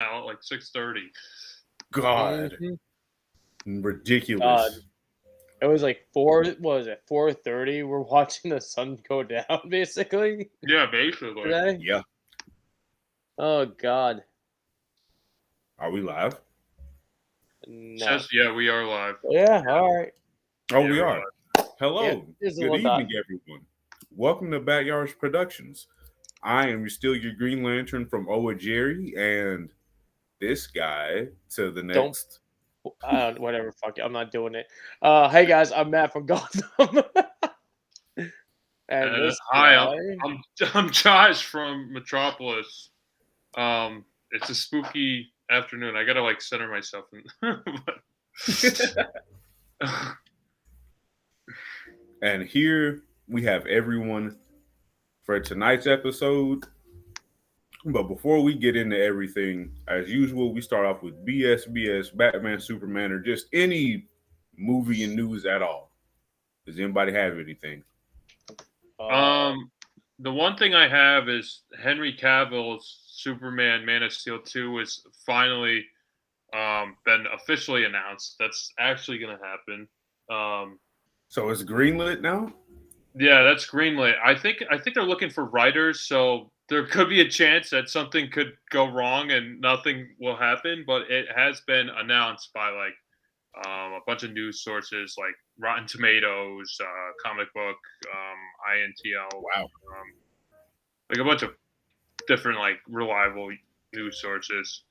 out like 6:30. God, ridiculous. It was like 4:30. We're watching the sun go down, basically. Yeah, basically. Today. Yeah. Oh God. Are we live? No. Says yeah, we are live. Yeah. All right. Oh, Yeah, we we're are. live. Hello. Yeah, it's a Good little evening, dot. everyone. Welcome to BatYard's Productions. I am still your Green Lantern from Owa Jerry, and this guy to the Don't. next. Whatever. Fuck it. I'm not doing it. Hey guys, I'm Matt from Gotham. And this Hi, guy. I'm Josh from Metropolis. It's a spooky afternoon. I gotta like center myself. And here we have everyone for tonight's episode. But before we get into everything, as usual, we start off with BS, Batman, Superman, or just any movie and news at all. Does anybody have anything? The one thing I have is Henry Cavill's Superman Man of Steel 2 is finally been officially announced. That's actually gonna happen. So it's greenlit now? Yeah, that's greenlit. I think they're looking for writers, so there could be a chance that something could go wrong and nothing will happen. But it has been announced by like a bunch of news sources like Rotten Tomatoes, Comic Book, INTL, Wow. like a bunch of different like reliable news sources.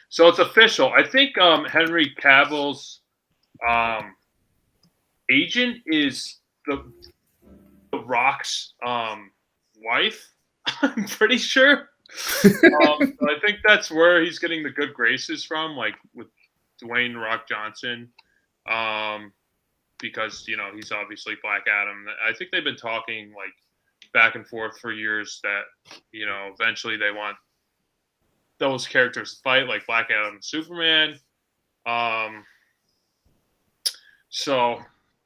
So it's official. I think Henry Cavill's agent is the Rock's wife. I'm pretty sure. I think that's where he's getting the good graces from, like with Dwayne Rock Johnson, because he's obviously Black Adam. I think they've been talking like back and forth for years that eventually they want those characters to fight, like Black Adam and Superman. So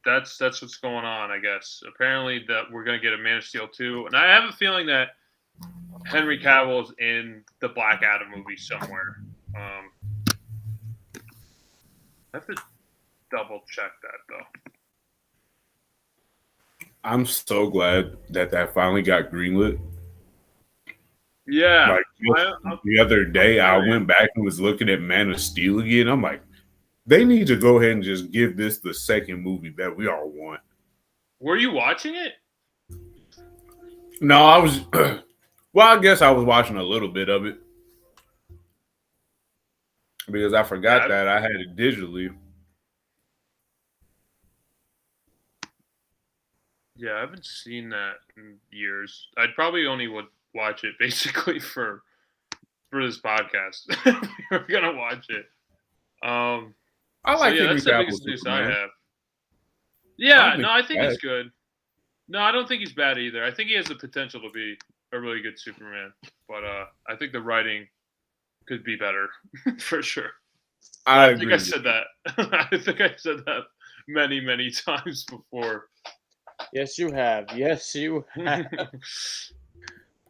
that's what's going on, I guess. Apparently that we're going to get a Man of Steel 2. And I have a feeling that Henry Cavill is in the Black Adam movie somewhere. I have to double check that, though. I'm so glad that finally got greenlit. Yeah. Like the other day, I went back and was looking at Man of Steel again. I'm like, they need to go ahead and just give this the second movie that we all want. Were you watching it? No, I was. Well, I guess I was watching a little bit of it because I forgot that I had it digitally. Yeah, I haven't seen that in years. I'd probably only would watch it basically for this podcast. We're gonna watch it. I like Henry that's the Cavill biggest news I Superman. have. Yeah, I think he's good. No, I don't think he's bad either. I think he has the potential to be a really good Superman, but I think the writing could be better for sure. I think I said that. I think I said that many times before. Yes, you have. Yes, you have.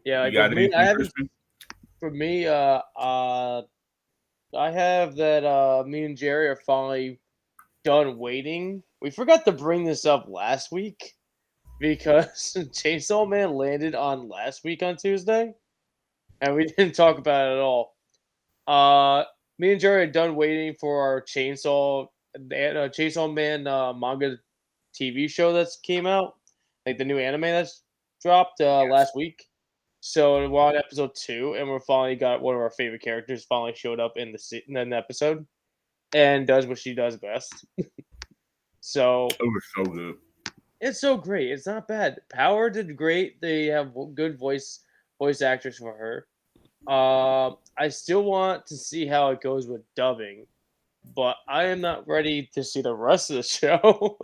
Yeah, like for me, I have that me and Jerry are finally done waiting. We forgot to bring this up last week because Chainsaw Man landed on last week on Tuesday, and we didn't talk about it at all. Me and Jerry are done waiting for our Chainsaw Man manga TV show that's came out, like the new anime that's dropped last week. So we're on episode 2, and we're finally got one of our favorite characters finally showed up in the episode, and does what she does best. So it was so good. It's so great. It's not bad. Power did great. They have good voice actors for her. I still want to see how it goes with dubbing, but I am not ready to see the rest of the show.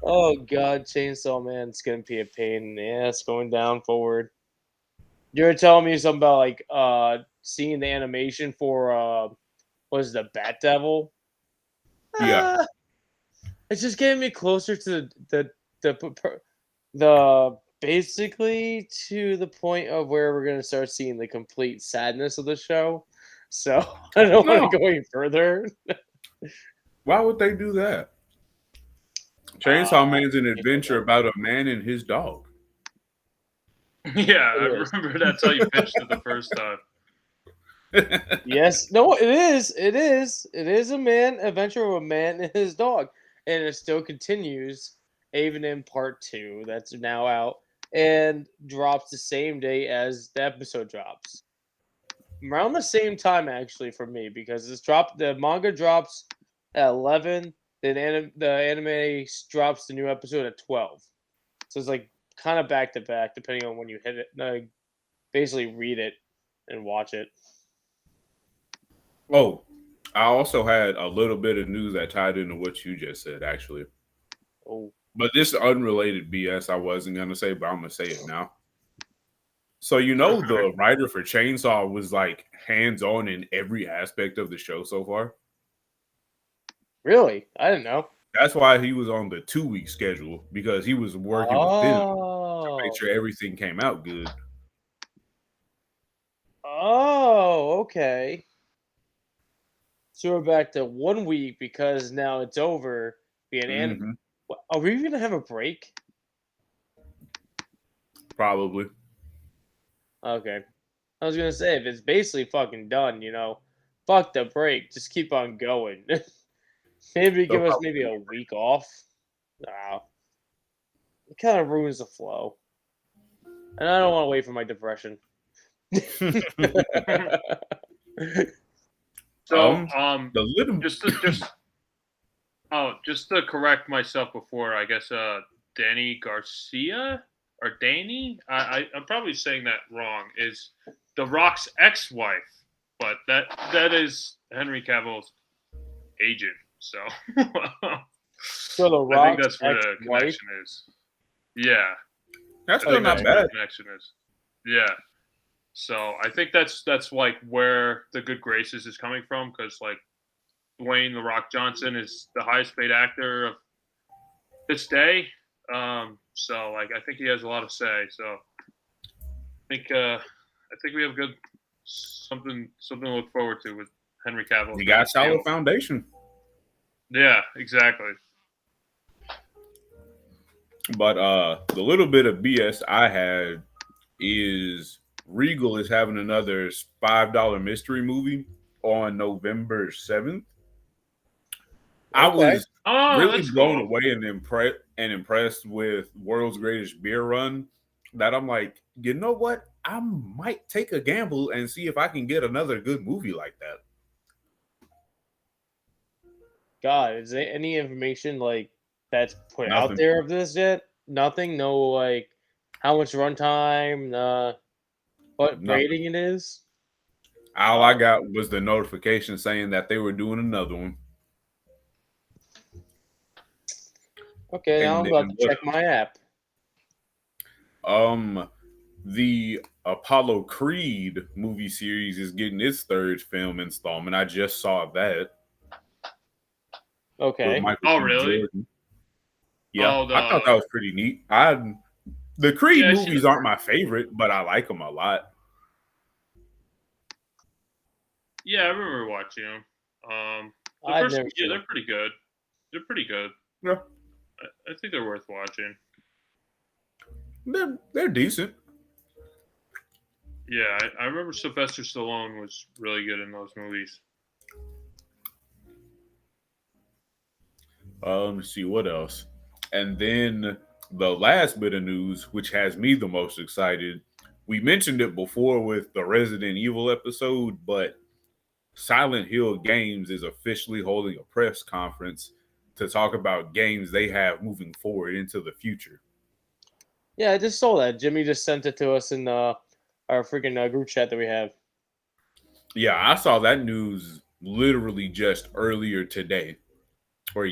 Oh God, Chainsaw Man's gonna be a pain in the ass going down forward. You're telling me something about like seeing the animation for what is the Bat Devil? Yeah, it's just getting me closer to the basically to the point of where we're going to start seeing the complete sadness of the show. So I don't want to go any further. Why would they do that? Chainsaw Man's an adventure about a man and his dog. Yeah, I remember that's how you pitched it the first time. Yes, no, it is. It is a man adventure of a man and his dog, and it still continues even in part 2 that's now out and drops the same day as the episode drops. Around the same time, actually, for me, because the manga drops at 11, then the anime drops the new episode at 12. So it's like kind of back to back, depending on when you hit it. Basically, read it and watch it. Oh, I also had a little bit of news that tied into what you just said, actually. Oh, but this is unrelated BS. I wasn't gonna say, but I'm gonna say it now. So the writer for Chainsaw was like hands-on in every aspect of the show so far. Really? I didn't know. That's why he was on the 2-week schedule, because he was working with them to make sure everything came out good. Oh, okay. So we're back to 1 week because now it's over. Are we gonna have a break? Probably. Okay. I was gonna say, if it's basically fucking done, fuck the break. Just keep on going. Maybe give us maybe a week off. Wow. It kind of ruins the flow. And I don't want to wait for my depression. So, just to correct myself before, I guess Danny Garcia or Danny, I'm probably saying that wrong, is The Rock's ex-wife, but that is Henry Cavill's agent. So, so The Rock's I think that's where the connection is. Yeah, that's still not bad. The connection is. Yeah. So I think that's like where the good graces is coming from, because like Dwayne "The Rock" Johnson is the highest paid actor of this day. So like I think he has a lot to say. So I think we have good something to look forward to with Henry Cavill. You got a solid foundation. Yeah, exactly. But the little bit of BS I had is Regal is having another $5 mystery movie on November 7th. Okay. I was really blown away and impressed with World's Greatest Beer Run that I'm like, you know what? I might take a gamble and see if I can get another good movie like that. God, is there any information like that's put out there of this yet? Nothing? No, like how much runtime, what rating it is? All I got was the notification saying that they were doing another one. Okay, now I'm about to check my app. The Apollo Creed movie series is getting its 3rd film installment. I just saw that. Okay. Oh, really? Jordan. Yeah, I thought that was pretty neat. The Creed movies aren't my favorite, but I like them a lot. Yeah, I remember watching them. They're pretty good. They're pretty good. Yeah, I think they're worth watching. They're decent. Yeah, I remember Sylvester Stallone was really good in those movies. Let's see what else. And then the last bit of news, which has me the most excited, we mentioned it before with the Resident Evil episode, but Silent Hill Games is officially holding a press conference to talk about games they have moving forward into the future. Yeah, I just saw that. Jimmy just sent it to us in our freaking group chat that we have. Yeah, I saw that news literally just earlier today, or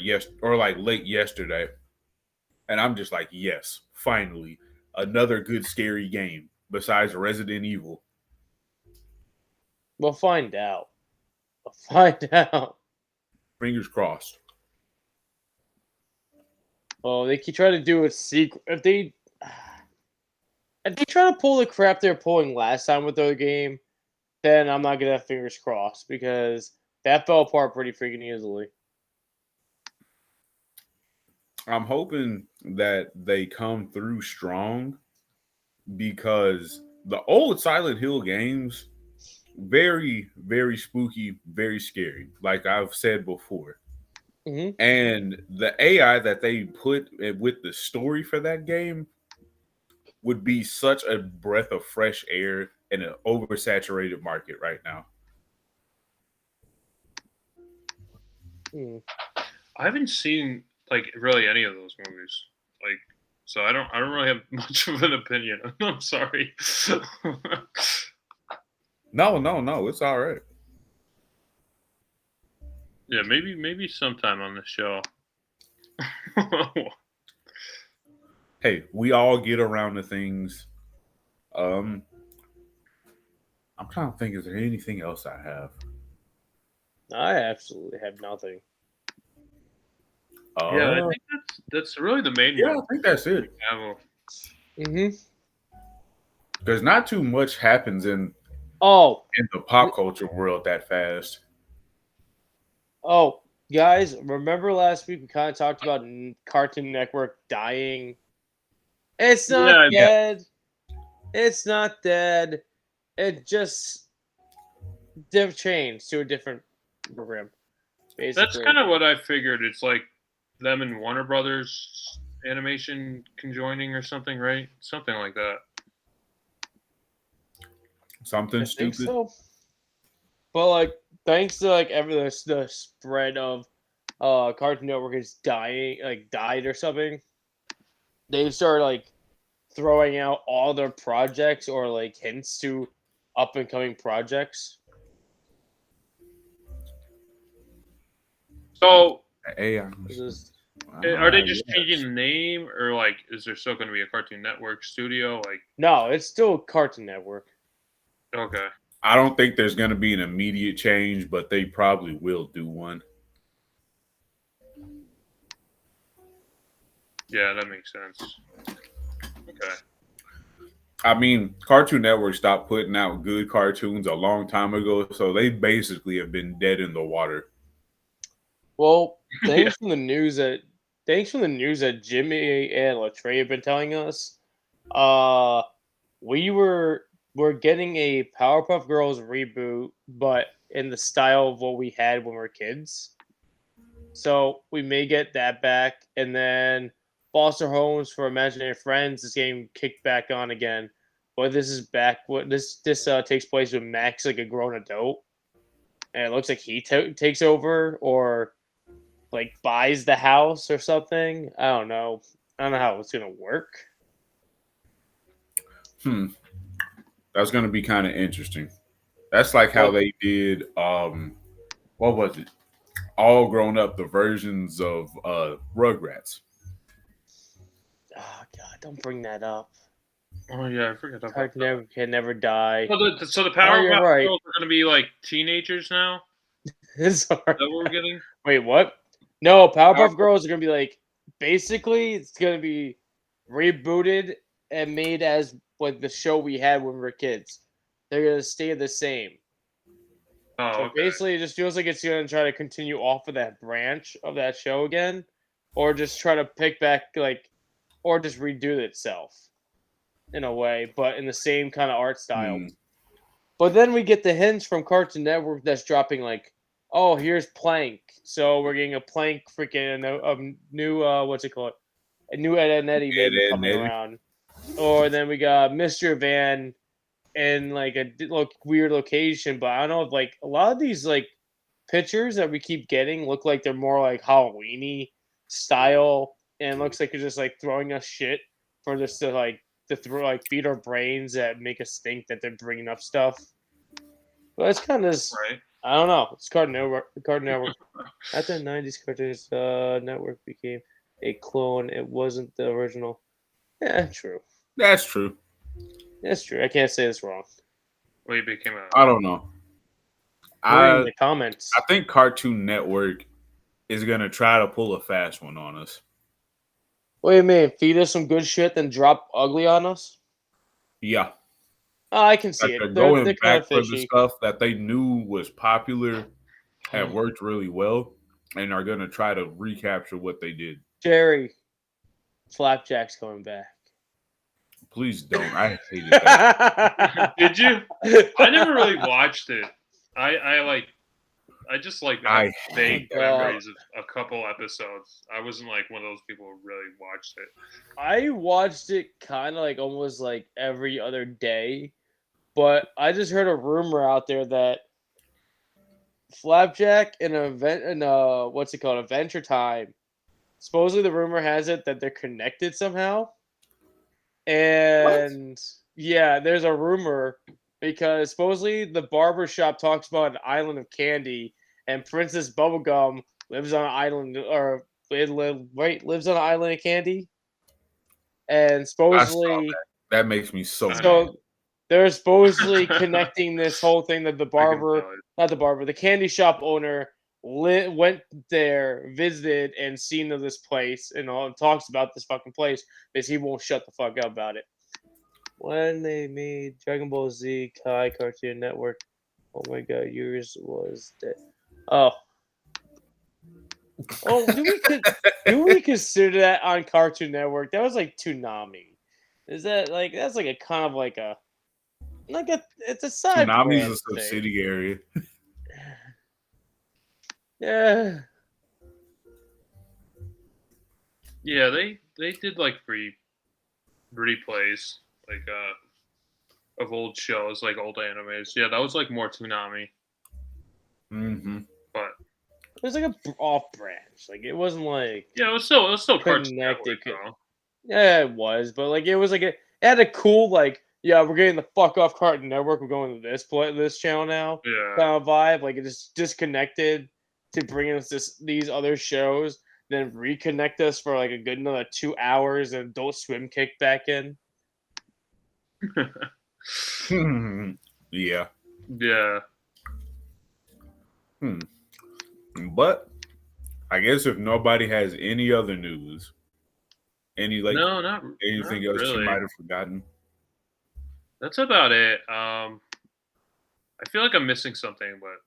like late yesterday, and I'm just like, yes, finally, another good scary game besides Resident Evil. We'll find out. Fingers crossed. Well, they keep trying to do a secret. if they try to pull the crap they're pulling last time with their game, then I'm not gonna have fingers crossed because that fell apart pretty freaking easily. I'm hoping that they come through strong because the old Silent Hill games very, very spooky, very scary. Like I've said before. Mm-hmm. And the AI that they put with the story for that game would be such a breath of fresh air in an oversaturated market right now. I haven't seen like really any of those movies. Like, so I don't really have much of an opinion. I'm sorry. No, it's all right. Yeah, maybe sometime on the show. Hey, we all get around to things. I'm trying to think, is there anything else I have? I absolutely have nothing. Yeah, I think that's really the main one. I think that's it. Mm-hmm. There's not too much happens in the pop culture world that fast. Oh, guys, remember last week we kind of talked about Cartoon Network dying? It's not dead. It's not dead. It just changed to a different program. Basically. That's kind of what I figured. It's like them and Warner Brothers Animation conjoining or something, right? Something like that. Something stupid. So. But like, thanks to like the spread of Cartoon Network is died or something, they've started like throwing out all their projects or like hints to up and coming projects. So, are they just changing the name, or like, is there still going to be a Cartoon Network studio? Like, no, it's still Cartoon Network. Okay. I don't think there's going to be an immediate change, but they probably will do one. Yeah, that makes sense. Okay. I mean, Cartoon Network stopped putting out good cartoons a long time ago, so they basically have been dead in the water. Well, thanks from the news that Jimmy and Latrey have been telling us, we're getting a Powerpuff Girls reboot, but in the style of what we had when we were kids. So we may get that back, and then Foster Homes for Imaginary Friends is getting kicked back on again. But this is back. What this takes place with Max, like a grown adult, and it looks like he takes over or like buys the house or something. I don't know how it's gonna work. That's gonna be kind of interesting. That's like how they did what was it? All Grown Up, the versions of Rugrats. Oh God, don't bring that up. Oh yeah, I forgot about that. Can never die. So the Powerpuff Girls are gonna be like teenagers now? Is that what we're getting? Wait, what? No, Powerpuff Girls are gonna be like basically it's gonna be rebooted and made as like the show we had when we were kids. They're gonna stay the same. Oh, so basically, it just feels like it's gonna try to continue off of that branch of that show again, or just try to pick back or just redo itself in a way, but in the same kind of art style. But then we get the hints from Cartoon Network that's dropping like, oh, here's Plank. So we're getting a Plank freaking a new what's it called? A new Ed and Eddie maybe coming around. Or then we got Mr. Van in like a weird location, but I don't know if like a lot of these like pictures that we keep getting look like they're more like Halloween-y style, and it looks like you're just like throwing us shit for this to throw like feed our brains that make us think that they're bringing up stuff. But it's kind of right. I don't know. It's Cartoon Network. After the 90s, Cartoons Network became a clone. It wasn't the original. Yeah, true. That's true. That's true. I can't say this wrong. Well, it became I don't know. In the comments. I think Cartoon Network is gonna try to pull a fast one on us. What do you mean? Feed us some good shit, then drop ugly on us? Yeah. I can see They're it. going They're kind back of for the fishy. stuff that they knew was popular, have worked really well, and are going to try to recapture what they did. Jerry, Flapjack's coming back. Please don't. I hated that. Did you? I never really watched it. I just like have I vague hate memories of a couple episodes. I wasn't like one of those people who really watched it. I watched it kind of like almost like every other day, but I just heard a rumor out there that Flapjack in an event in what's it called, Adventure Time. Supposedly the rumor has it that they're connected somehow. And yeah, there's a rumor because supposedly the barber shop talks about an island of candy, and Princess Bubblegum lives on an island, or lives on an island of candy, and I saw supposedly that. That makes me so mad. so they're supposedly connecting this whole thing that the candy shop owner went there, visited, and seen of this place, and all talks about this fucking place because he won't shut the fuck up about it. When they made Dragon Ball Z Kai Cartoon Network, oh my god, yours was dead. Oh, do we consider that on Cartoon Network? That was like Toonami. Is that like that's like a kind of like a it's a side Toonami's brand a thing. subsidiary. Yeah. Yeah, they did like replays like of old shows, like old animes. Yeah, that was like more Toonami. Mm-hmm. But it was like a off branch. Like it wasn't like yeah, it was still Cartoon connected. Network, though. Yeah, it was, but like it was like it had a cool like yeah, we're getting the fuck off Cartoon Network. We're going to this channel now. Yeah. Kind of vibe. Like it just disconnected to bring us these other shows, then reconnect us for like a good another 2 hours, and Adult Swim kicked back in. Yeah. Yeah. But I guess if nobody has any other news, No, not anything not else really. you might have forgotten. That's about it. I feel like I'm missing something, but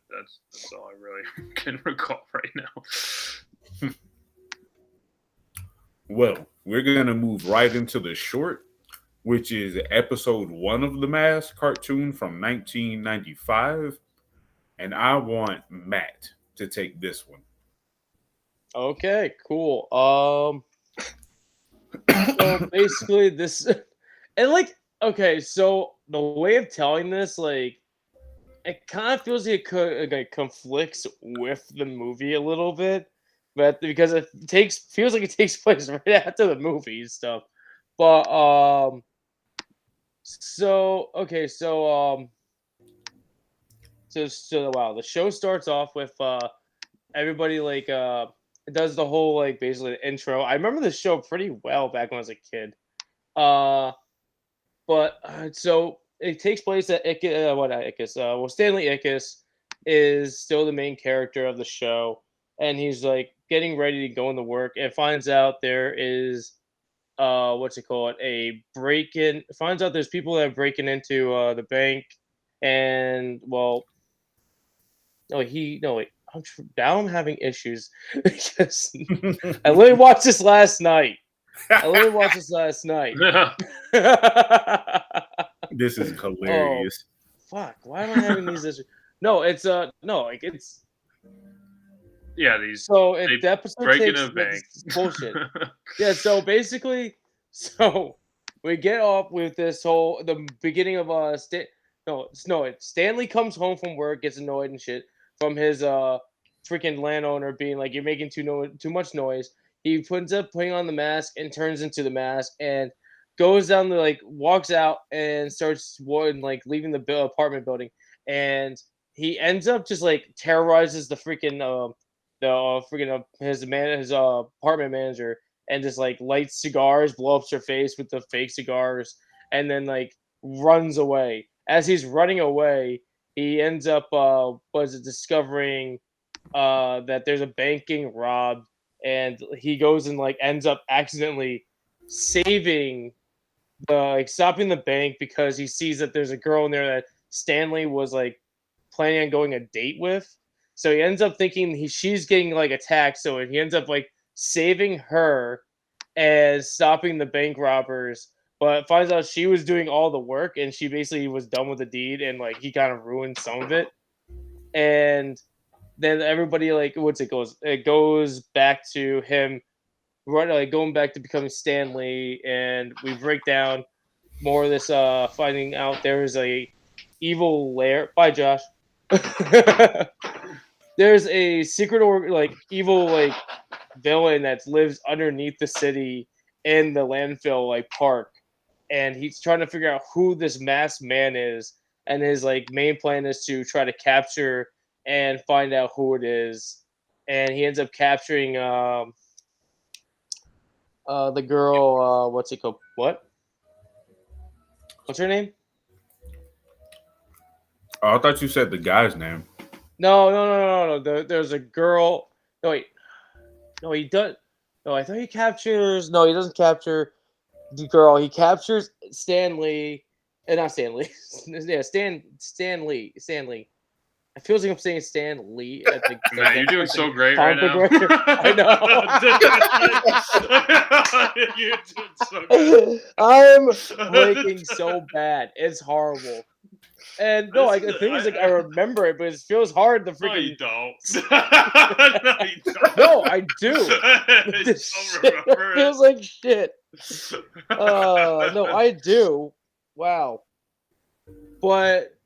that's all I really can recall right now. Well, we're gonna move right into the short, which is episode 1 of The Mask cartoon from 1995, and I want Matt to take this one. Okay, cool. So basically this and like okay, so the way of telling this, like it kind of feels like it conflicts with the movie a little bit, but because it feels like it takes place right after the movie and stuff. But so okay, so wow, the show starts off with everybody like it does the whole like basically the intro. I remember the show pretty well back when I was a kid. But so it takes place at Stanley Ickus is still the main character of the show, and he's like getting ready to go into work, and finds out there is what's it called, a break in. Finds out there's people that are breaking into the bank, and well, no wait. Now I'm having issues because I literally watched this last night. This is hilarious. Oh, fuck. Why am I having these issues? No, it's no, like it's yeah, these so it the episode breaking takes a bank. bullshit. Yeah, so basically we get off with this whole the beginning of Stanley comes home from work, gets annoyed and shit from his freaking landowner being like, you're making too much noise. He ends up putting on the mask and turns into the mask and goes down the like walks out and starts like leaving the apartment building, and he ends up just like terrorizes the freaking his apartment manager, and just like lights cigars, blow up her face with the fake cigars, and then like runs away. As he's running away, he ends up discovering that there's a bank getting robbed, and he goes and like ends up accidentally saving stopping the bank because he sees that there's a girl in there that Stanley was like planning on going a date with. So he ends up thinking she's getting like attacked. So he ends up like saving her and stopping the bank robbers. But finds out she was doing all the work and she basically was done with the deed and like he kind of ruined some of it. And then everybody like it goes back to him going back to becoming Stanley, and we break down more of this finding out there is a evil lair. Bye, Josh. There's a secret evil villain that lives underneath the city in the landfill park, and he's trying to figure out who this masked man is, and his main plan is to try to capture and find out who it is, and he ends up capturing the girl. What's it called? What's her name? Oh, I thought you said the guy's name. No. There's a girl. No, wait. No, he does. No, I thought he captures. No, he doesn't capture the girl. He captures Stanley. Not Stanley. Yeah, Stanley. I feel like I'm saying Stan Lee. Man, you're doing so great right now. I know. You're doing so good. I'm breaking so bad. It's horrible. And the thing is, I remember it, but it feels hard to freaking. No, you don't. No, you don't. No, I do. This shit feels like shit. No, I do. Wow. But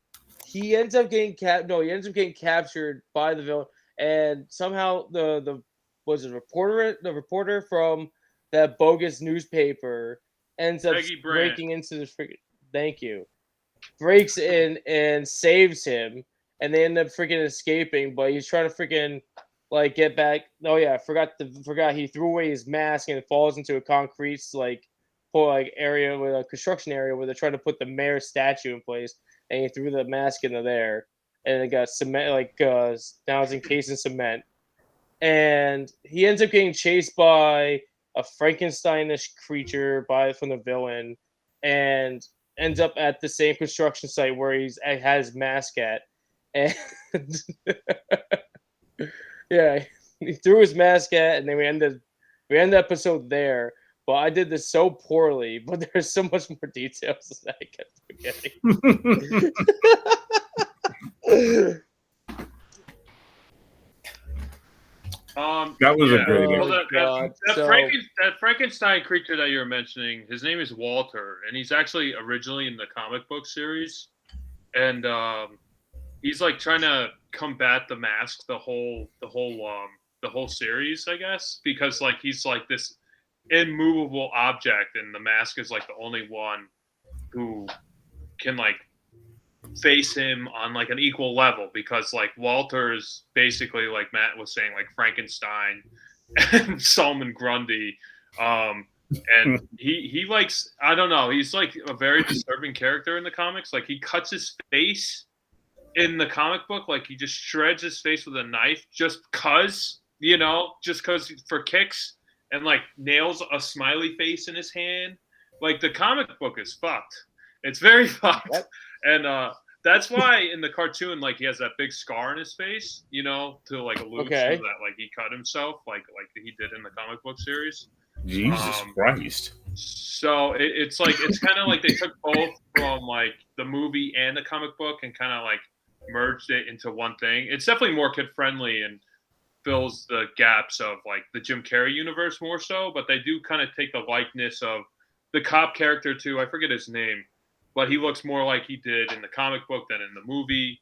he ends up getting captured by the villain, and somehow the reporter from that bogus newspaper ends up breaking into the freaking. Thank you. Breaks in and saves him, and they end up freaking escaping. But he's trying to freaking get back. Oh yeah, I forgot. He threw away his mask and falls into a concrete area with a construction area where they're trying to put the mayor's statue in place. And he threw the mask into there, and it got cement. Now it's encased in cement, and he ends up getting chased by a Frankensteinish creature from the villain, and ends up at the same construction site where has his mask at, and yeah, he threw his mask at, and then we end the episode there. But I did this so poorly, but there's so much more details that I kept forgetting. That was a great that Frankenstein creature that you were mentioning, his name is Walter, and he's actually originally in the comic book series. And he's trying to combat the mask the whole series, I guess, because he's this immovable object, and the mask is the only one who can face him on an equal level, because Walter's basically Matt was saying Frankenstein and Solomon Grundy, and he likes, I don't know, he's a very disturbing character in the comics. He cuts his face in the comic book, he just shreds his face with a knife just cause for kicks, and nails a smiley face in his hand. The comic book is fucked. It's very fucked. Yep. And that's why in the cartoon, he has that big scar in his face, to allude to that, he cut himself, like he did in the comic book series. Jesus Christ. So it's it's kind of they took both from the movie and the comic book and kind of merged it into one thing. It's definitely more kid friendly and fills the gaps of the Jim Carrey universe more so, but they do kind of take the likeness of the cop character too. I forget his name, but he looks more like he did in the comic book than in the movie.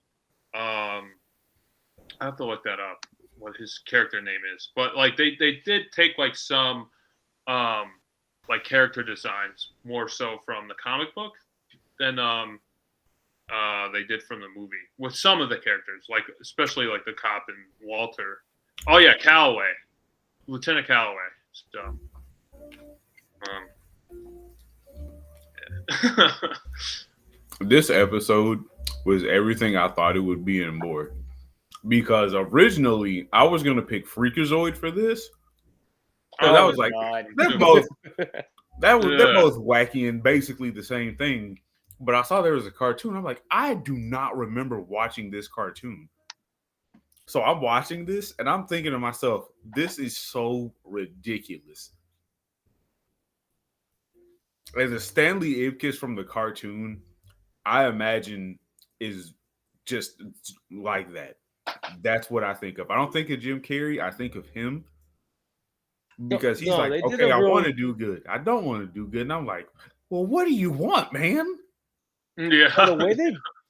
I have to look that up, what his character name is. But they did take some character designs more so from the comic book than they did from the movie with some of the characters, especially the cop and Walter. Oh yeah, Calloway, Lieutenant Calloway. So, yeah. This episode was everything I thought it would be and more. Because originally I was gonna pick Freakazoid for this. I was they're both They're both wacky and basically the same thing. But I saw there was a cartoon. I'm like, I do not remember watching this cartoon. So I'm watching this and I'm thinking to myself, this is so ridiculous. As a Stanley Ipkiss from the cartoon, I imagine is just like that. That's what I think of. I don't think of Jim Carrey. I think of him because he's like, okay, I want to do good. I don't want to do good. And I'm like, well, what do you want, man? Yeah. The way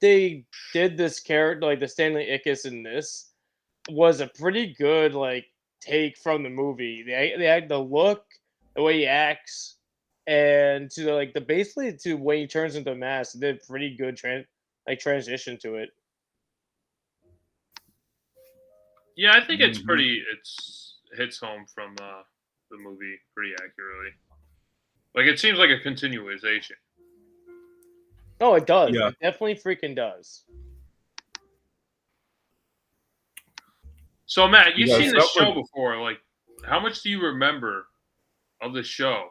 they did this character, like the Stanley Ipkiss in this, was a pretty good like take from the movie. They had the look, the way he acts, and to the basically to when he turns into a mask. They did pretty good transition to it. Yeah, I think it's hits home from the movie pretty accurately. Like it seems like a continuation. Oh, it does. Yeah. It definitely freaking does. So Matt, you've seen this show before. Like, how much do you remember of the show?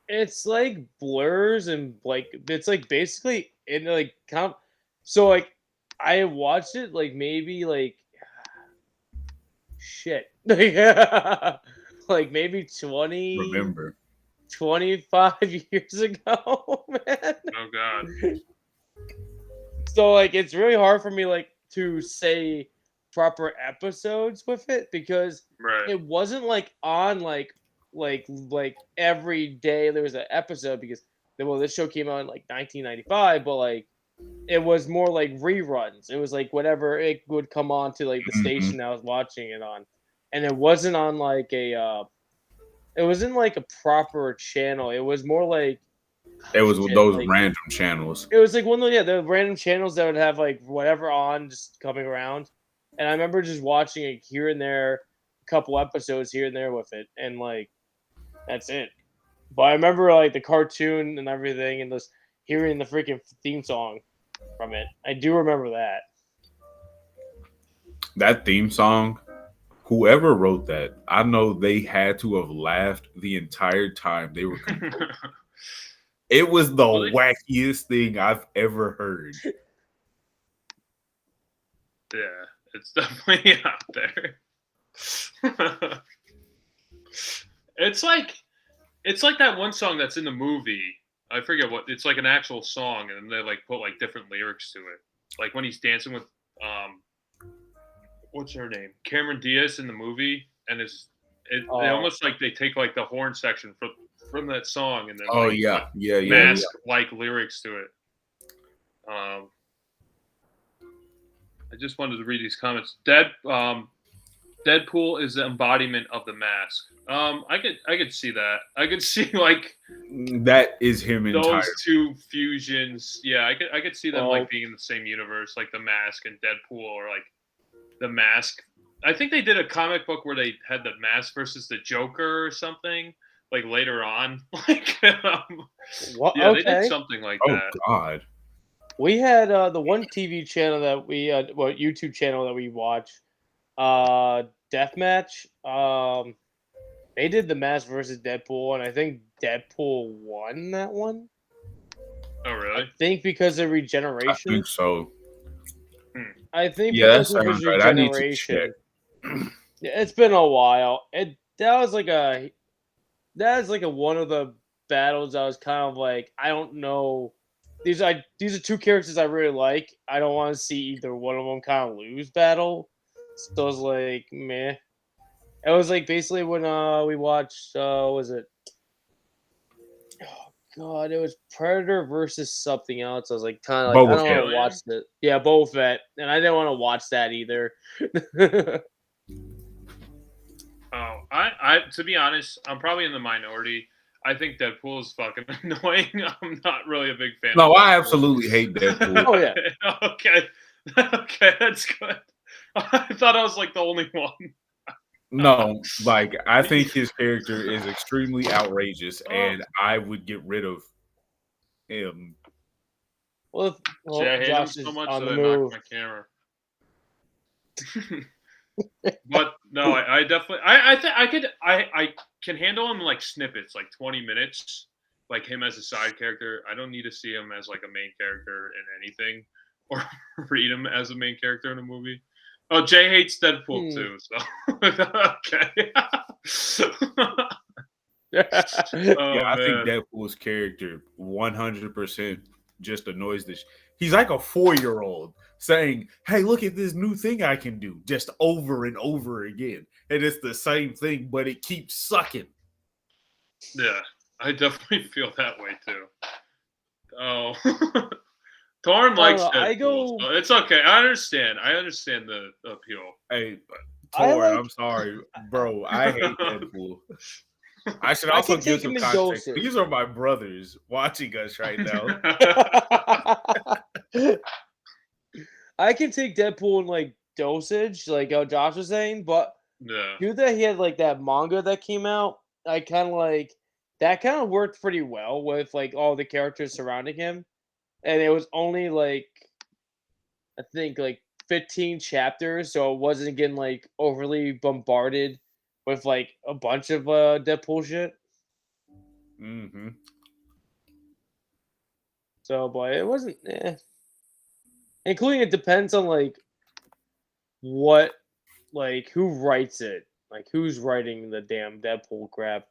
It's like blurs and like it's like basically in like so like I watched it like maybe like shit like maybe 25 years ago, man. Oh god. So like it's really hard for me like to say proper episodes with it because it wasn't like on like every day there was an episode because this show came out in like 1995, but like it was more like reruns. It was like whatever it would come on to like the station I was watching it on, and it wasn't on like it wasn't like a proper channel. It was more like it was those random channels. It was like one of the random channels that would have like whatever on just coming around, and I remember just watching it here and there, a couple episodes here and there with it, and like that's it. But I remember like the cartoon and everything, and just hearing the freaking theme song from it. I do remember that. That theme song, whoever wrote that, I know they had to have laughed the entire time they were composing. It was the wackiest thing I've ever heard. Yeah, it's definitely out there. It's like that one song that's in the movie. I forget what it's like, an actual song, and they like put like different lyrics to it. Like when he's dancing with what's her name, Cameron Diaz in the movie, and they almost like they take like the horn section from that song and then mask like lyrics to it. I just wanted to read these comments. Deadpool is the embodiment of the mask. I could see that. I could see like that is him. Those two fusions. Yeah, I could see them like being in the same universe, like the Mask and Deadpool, or like the Mask. I think they did a comic book where they had the Mask versus the Joker or something. Like later on, like they did something like that. Oh God. We had the one TV channel that we YouTube channel that we watch, Deathmatch. They did the Mask versus Deadpool, and I think Deadpool won that one. Oh really? I think because of regeneration. I think so. I think because of his regeneration. It's been a while. That was like one of the battles I was kind of like, I don't know. These are two characters I really like. I don't want to see either one of them kind of lose battle. So I was like, meh. It was like basically when we watched was it? Oh God, it was Predator versus something else. I was like kind of like, I don't want to watch it. Yeah, Boba Fett, and I didn't want to watch that either. I to be honest, I'm probably in the minority. I think Deadpool is fucking annoying. I'm not really a big fan. No, I absolutely hate Deadpool. Oh yeah. Okay, that's good. I thought I was like the only one. No, like I think his character is extremely outrageous, and I would get rid of him. Well, I hate him so much that I knocked my camera. But no, I definitely I can handle him like snippets, like 20 minutes, like him as a side character. I don't need to see him as like a main character in anything, or read him as a main character in a movie. Oh, Jay hates Deadpool too, so okay. Yeah, Oh I think man. Deadpool's character 100% just annoys this. He's like a 4-year-old saying, "Hey, look at this new thing I can do," just over and over again, and it's the same thing, but it keeps sucking. Yeah, I definitely feel that way too. Oh, Torm I don't likes know. Deadpool, so it's okay. I understand. I understand the appeal. Hey, I Torn, like. I'm sorry, bro. I hate Deadpool. I should I also can give take some him in context. doses. These are my brothers watching us right now. I can take Deadpool in like dosage, like how Josh was saying, but Yeah. due that he had like that manga that came out, I kind of like that kind of worked pretty well with like all the characters surrounding him, and it was only like I think like 15 chapters, so it wasn't getting like overly bombarded with like a bunch of Deadpool shit. Mm-hmm. So, but it wasn't, including it depends on like what, like who writes it, like who's writing the damn Deadpool crap.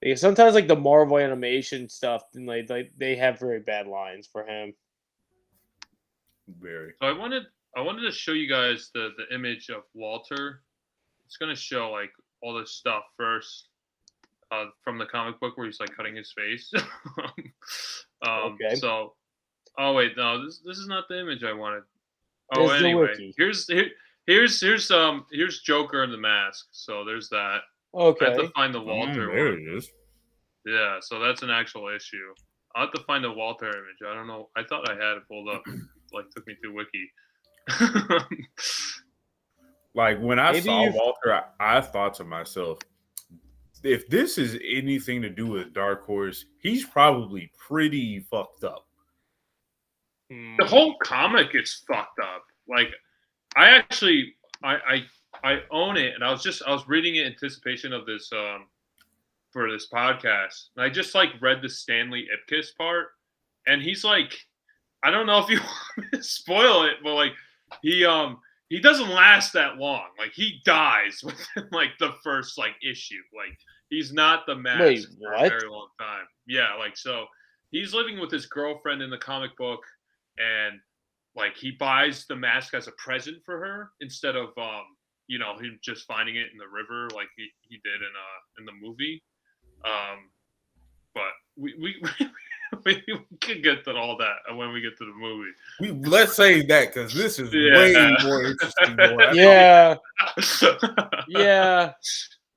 Because sometimes like the Marvel animation stuff, and like they have very bad lines for him. Very. So I wanted to show you guys the image of Walter. It's gonna show like all this stuff first from the comic book where he's like cutting his face. Okay, So oh wait, no, this is not the image I wanted. Oh, there's the anyway, wiki. here's Joker and the Mask. So there's that. I have to Okay, find the Walter There one. it is. Yeah, so that's an actual issue. I'll have to find the Walter image. I don't know. I thought I had it pulled up. Like took me to Wiki. Like when I maybe saw you. Walter, I thought to myself, if this is anything to do with Dark Horse, he's probably pretty fucked up. The whole comic is fucked up. Like I actually I own it, and I was reading it in anticipation of this for this podcast, and I just like read the Stanley Ipkiss part, and he's like, I don't know if you want to spoil it, but like he doesn't last that long. Like he dies within like the first like issue. Like he's not the Wait, Mask for a what? very long time. Yeah, like so he's living with his girlfriend in the comic book, and like he buys the mask as a present for her instead of him just finding it in the river like he did in the movie. But we we can get to all that when we get to the movie. Let's save that because this is Yeah. way more interesting than what I Yeah, yeah.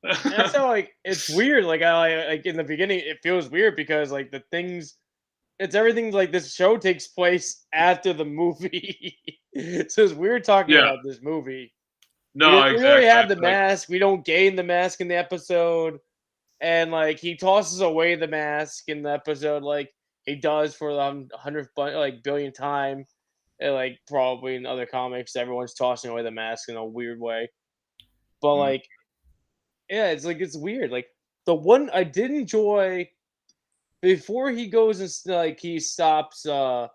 That's how like it's weird. Like I like in the beginning, it feels weird because like the things, it's everything like this show takes place after the movie, so it's weird talking Yeah. about this movie No, because we already exactly. have the mask. We don't gain the mask in the episode, and like he tosses away the mask in the episode, like he does for the hundredth like billion time, and like probably in other comics, everyone's tossing away the mask in a weird way. But Mm. like, yeah, it's like it's weird. Like the one I did enjoy before he goes and like he stops the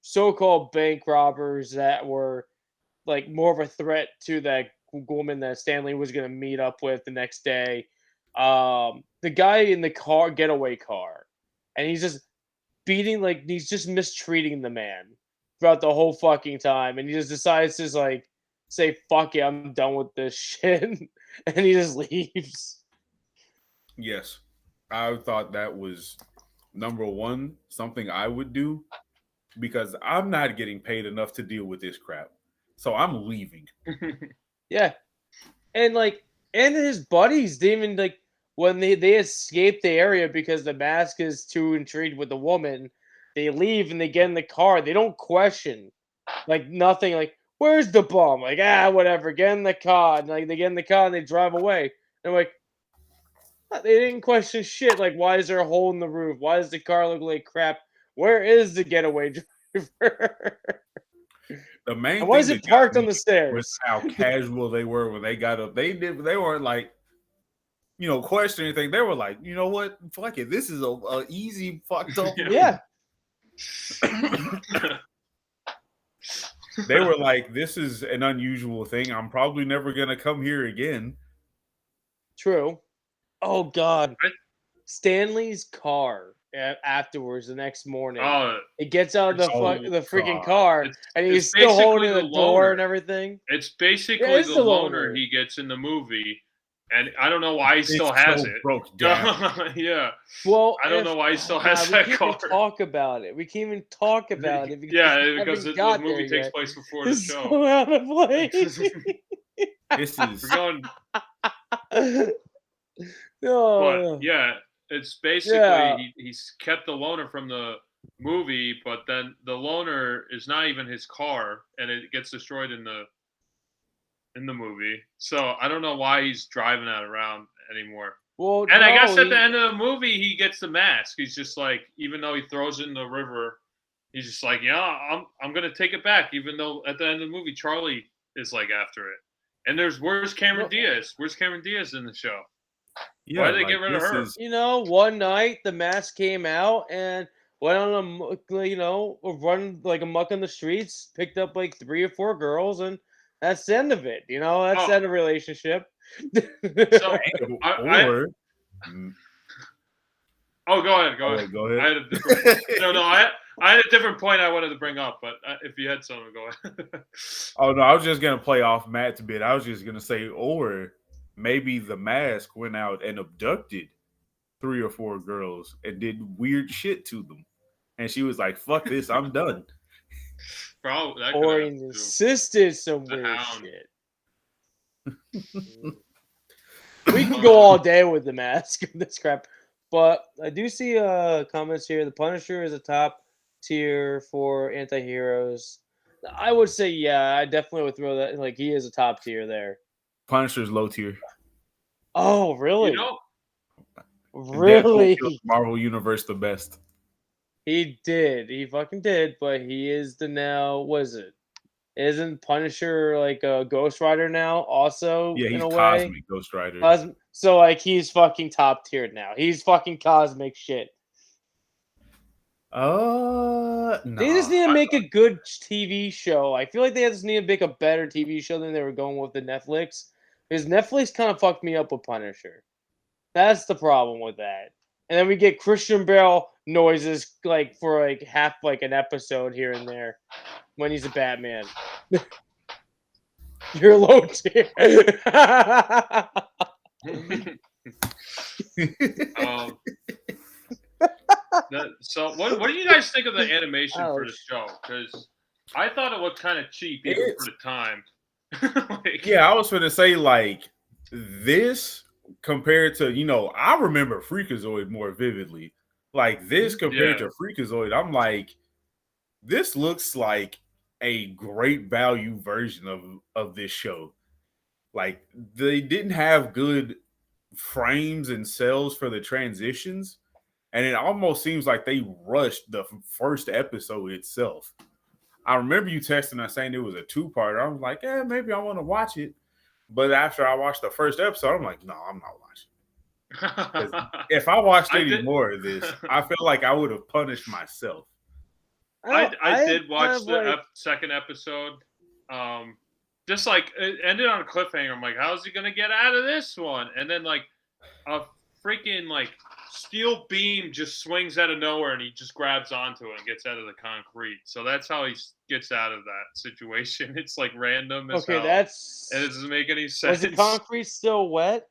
so-called bank robbers that were like more of a threat to that woman that Stanley was going to meet up with the next day. The guy in the car, getaway car, and he's just beating, like he's just mistreating the man throughout the whole fucking time, and he just decides to like say fuck it, I'm done with this shit, and he just leaves. Yes, I thought that was number one, something I would do because I'm not getting paid enough to deal with this crap. So I'm leaving. Yeah, and like, and his buddies didn't even like when they escape the area because the mask is too intrigued with the woman. They leave and they get in the car. They don't question, like nothing. Like, where's the bomb? Like, whatever. Get in the car. And like they get in the car and they drive away. And like, they didn't question shit. Like, why is there a hole in the roof? Why does the car look like crap? Where is the getaway driver? The main And why thing is it that got parked on me the stairs? was how casual they were when they got up. They weren't like, question anything. They were like, you know what? Fuck it. This is a easy fucked up. Yeah. They were like, this is an unusual thing. I'm probably never gonna come here again. True. Oh God. Stanley's car afterwards the next morning. It gets out of the freaking car, and he's still holding the door and everything. It's basically the loner he gets in the movie, and I don't know why he still has it. Broke down. Yeah. Well, I don't know why he still has that car. We can't even talk about it. We can't even talk about it. Because the movie takes place before the show. So out of place. This is. We're going. Oh. But yeah, it's basically he's kept the loner from the movie, but then the loner is not even his car, and it gets destroyed in the movie. So I don't know why he's driving that around anymore. Well, and I guess at the end of the movie, he gets the mask. He's just like, even though he throws it in the river, he's just like, yeah, I'm gonna take it back. Even though at the end of the movie, Charlie is like after it. And where's Cameron Diaz? Where's Cameron Diaz in the show? Yeah, why did they get rid of her? One night the mask came out and went on run like a muck on the streets, picked up like 3 or 4 girls, and that's the end of it. That's the end of relationship. So, go ahead. Go ahead. I had a different, I had a different point I wanted to bring up, but if you had something, go ahead. Oh no, I was just gonna play off Matt's bit. I was just gonna say, or maybe the mask went out and abducted 3 or 4 girls and did weird shit to them, and she was like, "Fuck this, I'm done." Probably, or insisted some weird shit. We can go all day with the mask and this crap, but I do see comments here. The Punisher is a top tier for anti-heroes. I would say, yeah, I definitely would throw that. Like, he is a top tier there. Punisher's low tier. Oh, really? Really? Marvel Universe the best. He did. He fucking did. But he is the now. What is it? Isn't Punisher like a Ghost Rider now? Also, yeah, he's in a cosmic way? Ghost Rider. So like he's fucking top tier now. He's fucking cosmic shit. No. They just need to make a good TV show. I feel like they just need to make a better TV show than they were going with the Netflix. Because Netflix kind of fucked me up with Punisher. That's the problem with that. And then we get Christian Bale noises like for like half like an episode here and there when he's a Batman. You're low tier. So what do you guys think of the animation for the show? Because I thought it looked kind of cheap even for the time. Yeah, I was going to say like this compared to, I remember Freakazoid more vividly. Like this compared to Freakazoid, I'm like, this looks like a great value version of this show. Like they didn't have good frames and cells for the transitions, and it almost seems like they rushed the first episode itself. I remember you texting us saying it was a 2-parter. I was like, yeah, maybe I want to watch it. But after I watched the first episode, I'm like, no, I'm not watching. If I watched any more of this, I feel like I would have punished myself. I did watch the second episode. Just like it ended on a cliffhanger. I'm like, how's he gonna get out of this one? And then like a freaking like steel beam just swings out of nowhere, and he just grabs onto it and gets out of the concrete. So that's how he gets out of that situation. It's like random as hell. And it doesn't make any sense. Was the concrete still wet?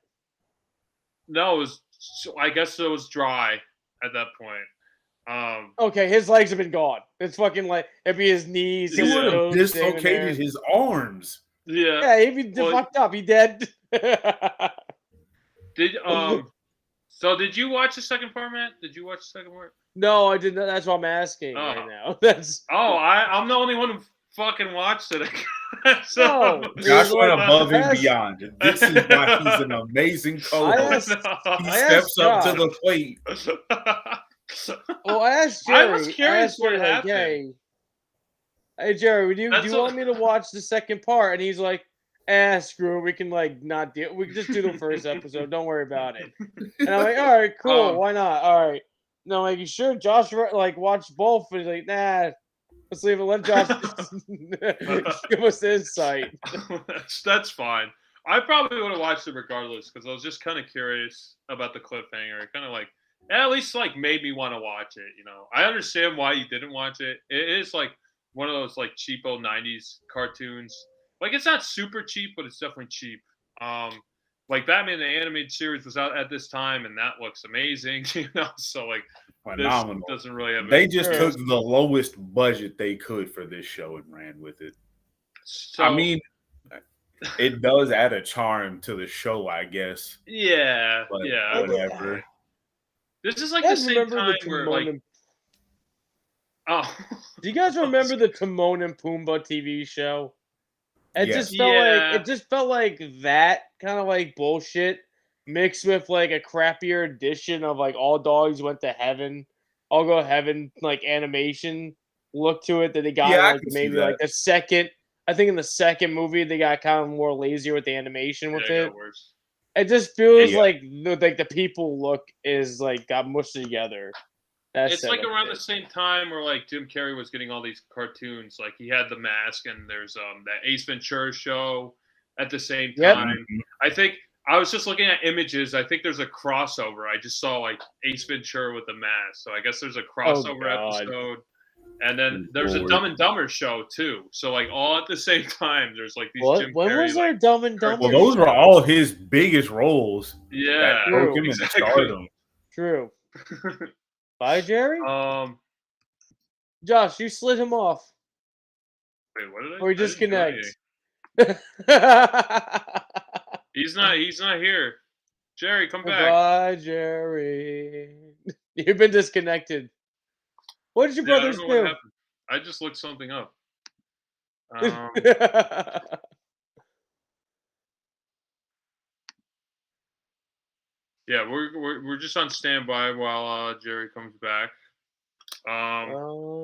No, it was. I guess it was dry at that point. Okay, his legs have been gone. It's fucking like it'd be his knees. He would have dislocated his arms. Yeah, he'd be fucked up. He dead. So did you watch the second part, Matt? Did you watch the second part? No, I didn't. That's what I'm asking right now. I'm the only one who fucking watched it. So Josh went above and beyond. This is why he's an amazing co-host. He steps up to the plate. Well, I asked Jerry. I was curious what happened. I Hey Jerry, do you want me to watch the second part? And he's like, screw it. We can like not deal. We can just do the first episode. Don't worry about it. And I'm like, all right, cool. Why not? All right. No, like, you sure Josh like watch both? And he's like, nah. Let's leave it. Let Josh give us insight. That's fine. I probably would have watched it regardless because I was just kind of curious about the cliffhanger. It kind of like at least like made me want to watch it. You know, I understand why you didn't watch it. It is like one of those like cheap old '90s cartoons. Like it's not super cheap, but it's definitely cheap. Like Batman the animated series was out at this time, and that looks amazing. You know, so like phenomenal. This doesn't really have. They just took the lowest budget they could for this show and ran with it. So, I mean, it does add a charm to the show, I guess. Yeah, but yeah. Whatever. This is like the same time where like. Oh, do you guys remember the Timon and Pumbaa TV show? It just felt like that kind of like bullshit mixed with like a crappier edition of like All Dogs Went to Heaven, All Go Heaven like animation look to it that they got like maybe like the second. I think in the second movie they got kind of more lazier with the animation with it. It just feels like the people look is like got mushed together. It's like around the same time where like Jim Carrey was getting all these cartoons. Like he had The Mask, and there's that Ace Ventura show at the same time. Yep. I think I was just looking at images. I think there's a crossover. I just saw like Ace Ventura with The Mask, so I guess there's a crossover episode. And then there's a Dumb and Dumber show too. So like all at the same time, there's like these Jim Carrey. When was there Dumb and Dumber? Well, those were all his biggest roles. Yeah, True. Bye, Jerry. Josh, you slid him off. Wait, what did I? Or disconnect. He's not here. Jerry, come back. Bye, Jerry. You've been disconnected. What did your brothers do? I just looked something up. Yeah, we're just on standby while Jerry comes back.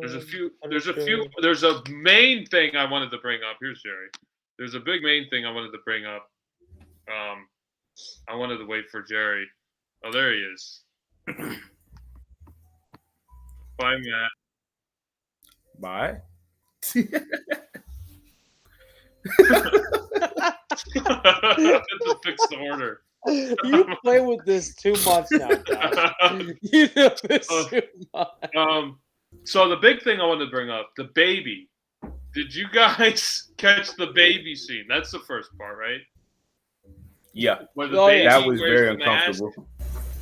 There's a main thing I wanted to bring up. Here's Jerry. There's a big main thing I wanted to bring up. I wanted to wait for Jerry. Oh, there he is. Bye, Matt. Bye. To fix the order. You play with this too much now, Josh. You know this too much. So the big thing I wanted to bring up, the baby. Did you guys catch the baby scene? That's the first part, right? Yeah. That was very uncomfortable.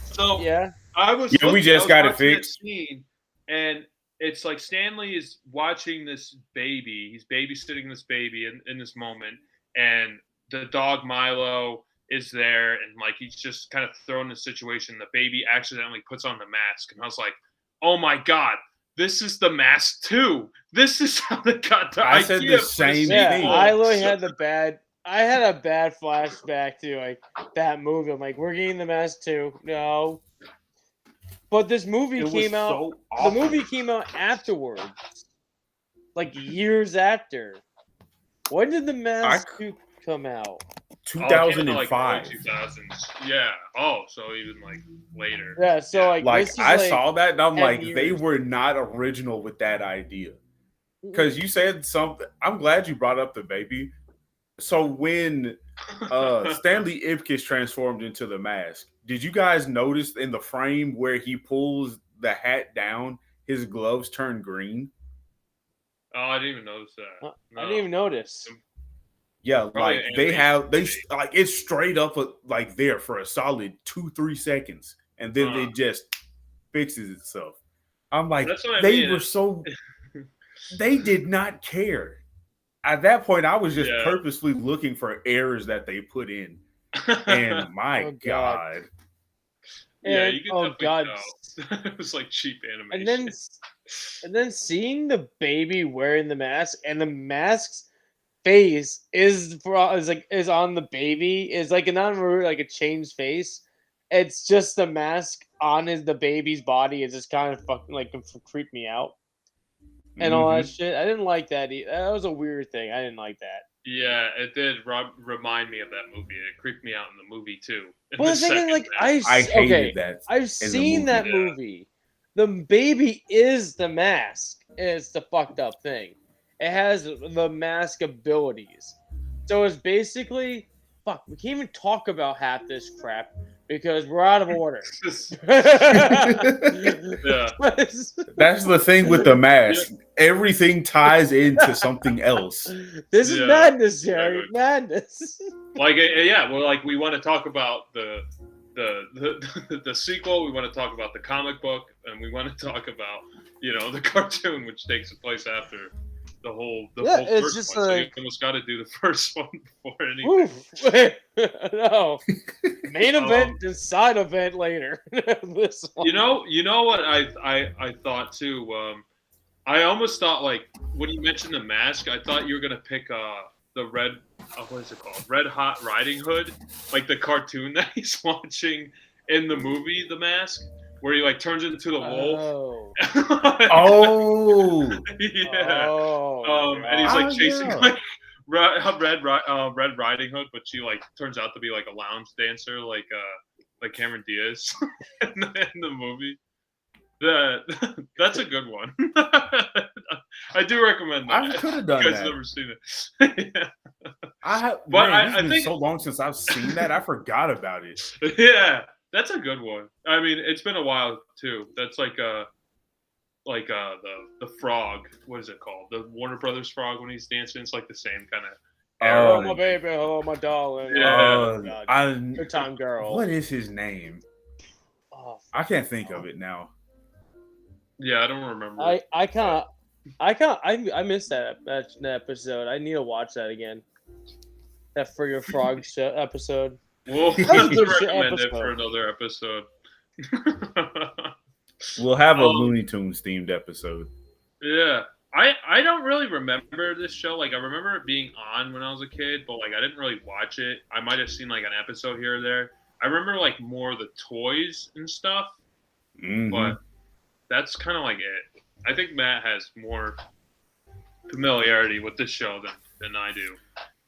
So yeah, we just got it fixed. Scene, and it's like Stanley is watching this baby. He's babysitting this baby in this moment, and the dog Milo is there, and like he's just kind of thrown in a situation. The baby accidentally puts on the mask, and I was like, "Oh my god, this is the Mask 2. This is how they got the idea." I said the same thing. I literally had I had a bad flashback to like that movie. I'm like, we're getting the Mask 2. No. But this movie came out. The movie came out afterwards, like years after. When did the Mask 2 come out? 2005. 2000s. Yeah. Oh, so even like later. Yeah. So like I saw that, and I'm like, they were not original with that idea. Because you said something. I'm glad you brought up the baby. So when Stanley Ipkiss transformed into the Mask, did you guys notice in the frame where he pulls the hat down, his gloves turn green? Oh, I didn't even notice that. No. I didn't even notice. Yeah, like it's straight up like there for a solid 2-3 seconds, and then it just fixes itself. I'm like, they did not care. At that point, I was just purposely looking for errors that they put in, and my God. Yeah, you can definitely tell. It was like cheap animation. And then seeing the baby wearing the mask, and the mask's face is on the baby, is like not like a changed face. It's just the mask on the baby's body. It just kind of fucking like creeped me out. and all that shit. I didn't like that. That was a weird thing. I didn't like that. Yeah, it did remind me of that movie. It creeped me out in the movie too. Well, the thing is, like, I hated that. I've seen that movie. The baby is the mask. And it's the fucked up thing. It has the mask abilities. So it's basically fuck. We can't even talk about half this crap because we're out of order. Yeah. That's the thing with the mask. Yeah. Everything ties into something else. This is madness, Jerry. Exactly. Madness. Like, yeah, well, like we want to talk about the sequel. We want to talk about the comic book, and we want to talk about the cartoon, which takes place after the whole first just one. Like, so you almost got to do the first one before anything. No, main event and side event later. This one. You know what I thought too. I almost thought, like, when you mentioned the mask, I thought you were gonna pick the red. What is it called? Red Hot Riding Hood, like the cartoon that he's watching in the movie, The Mask, where he like turns into the wolf. Oh. Yeah. And he's like chasing like Red Riding Hood, but she like turns out to be like a lounge dancer, like Cameron Diaz in the movie. That's a good one. I do recommend that. I could have done that. You guys never seen it. Yeah. It's been so long since I've seen that. I forgot about it. Yeah, that's a good one. I mean, it's been a while too. That's like the frog. What is it called? The Warner Brothers frog when he's dancing. It's like the same kind of. Oh my baby, oh my darling. Yeah. Good time, girl. What is his name? Oh, I can't think of it now. Yeah, I don't remember. I missed that episode. I need to watch that again. That Frigga Frog episode. We'll recommend it for another episode. We'll have a Looney Tunes themed episode. Yeah. I don't really remember this show. Like, I remember it being on when I was a kid, but like I didn't really watch it. I might have seen like an episode here or there. I remember like more of the toys and stuff, but that's kind of like it. I think Matt has more familiarity with this show than I do,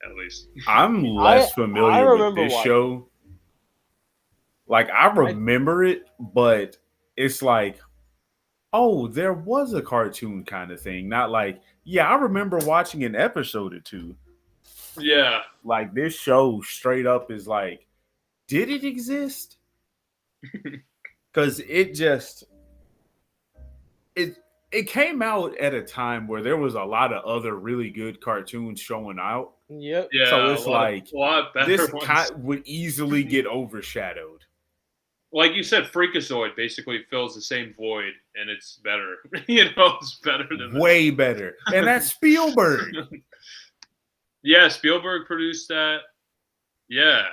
at least. I'm less familiar with this show. Like, I remember it, but it's like, oh, there was a cartoon kind of thing. Not like, yeah, I remember watching an episode or two. Yeah. Like, this show straight up is like, did it exist? Because it came out at a time where there was a lot of other really good cartoons showing out. Yep. Yeah. So it's like, this ones. would easily get overshadowed. Like you said, Freakazoid basically fills the same void, and it's better. It's better than way better. And that's Spielberg. Yeah, Spielberg produced that. Yeah.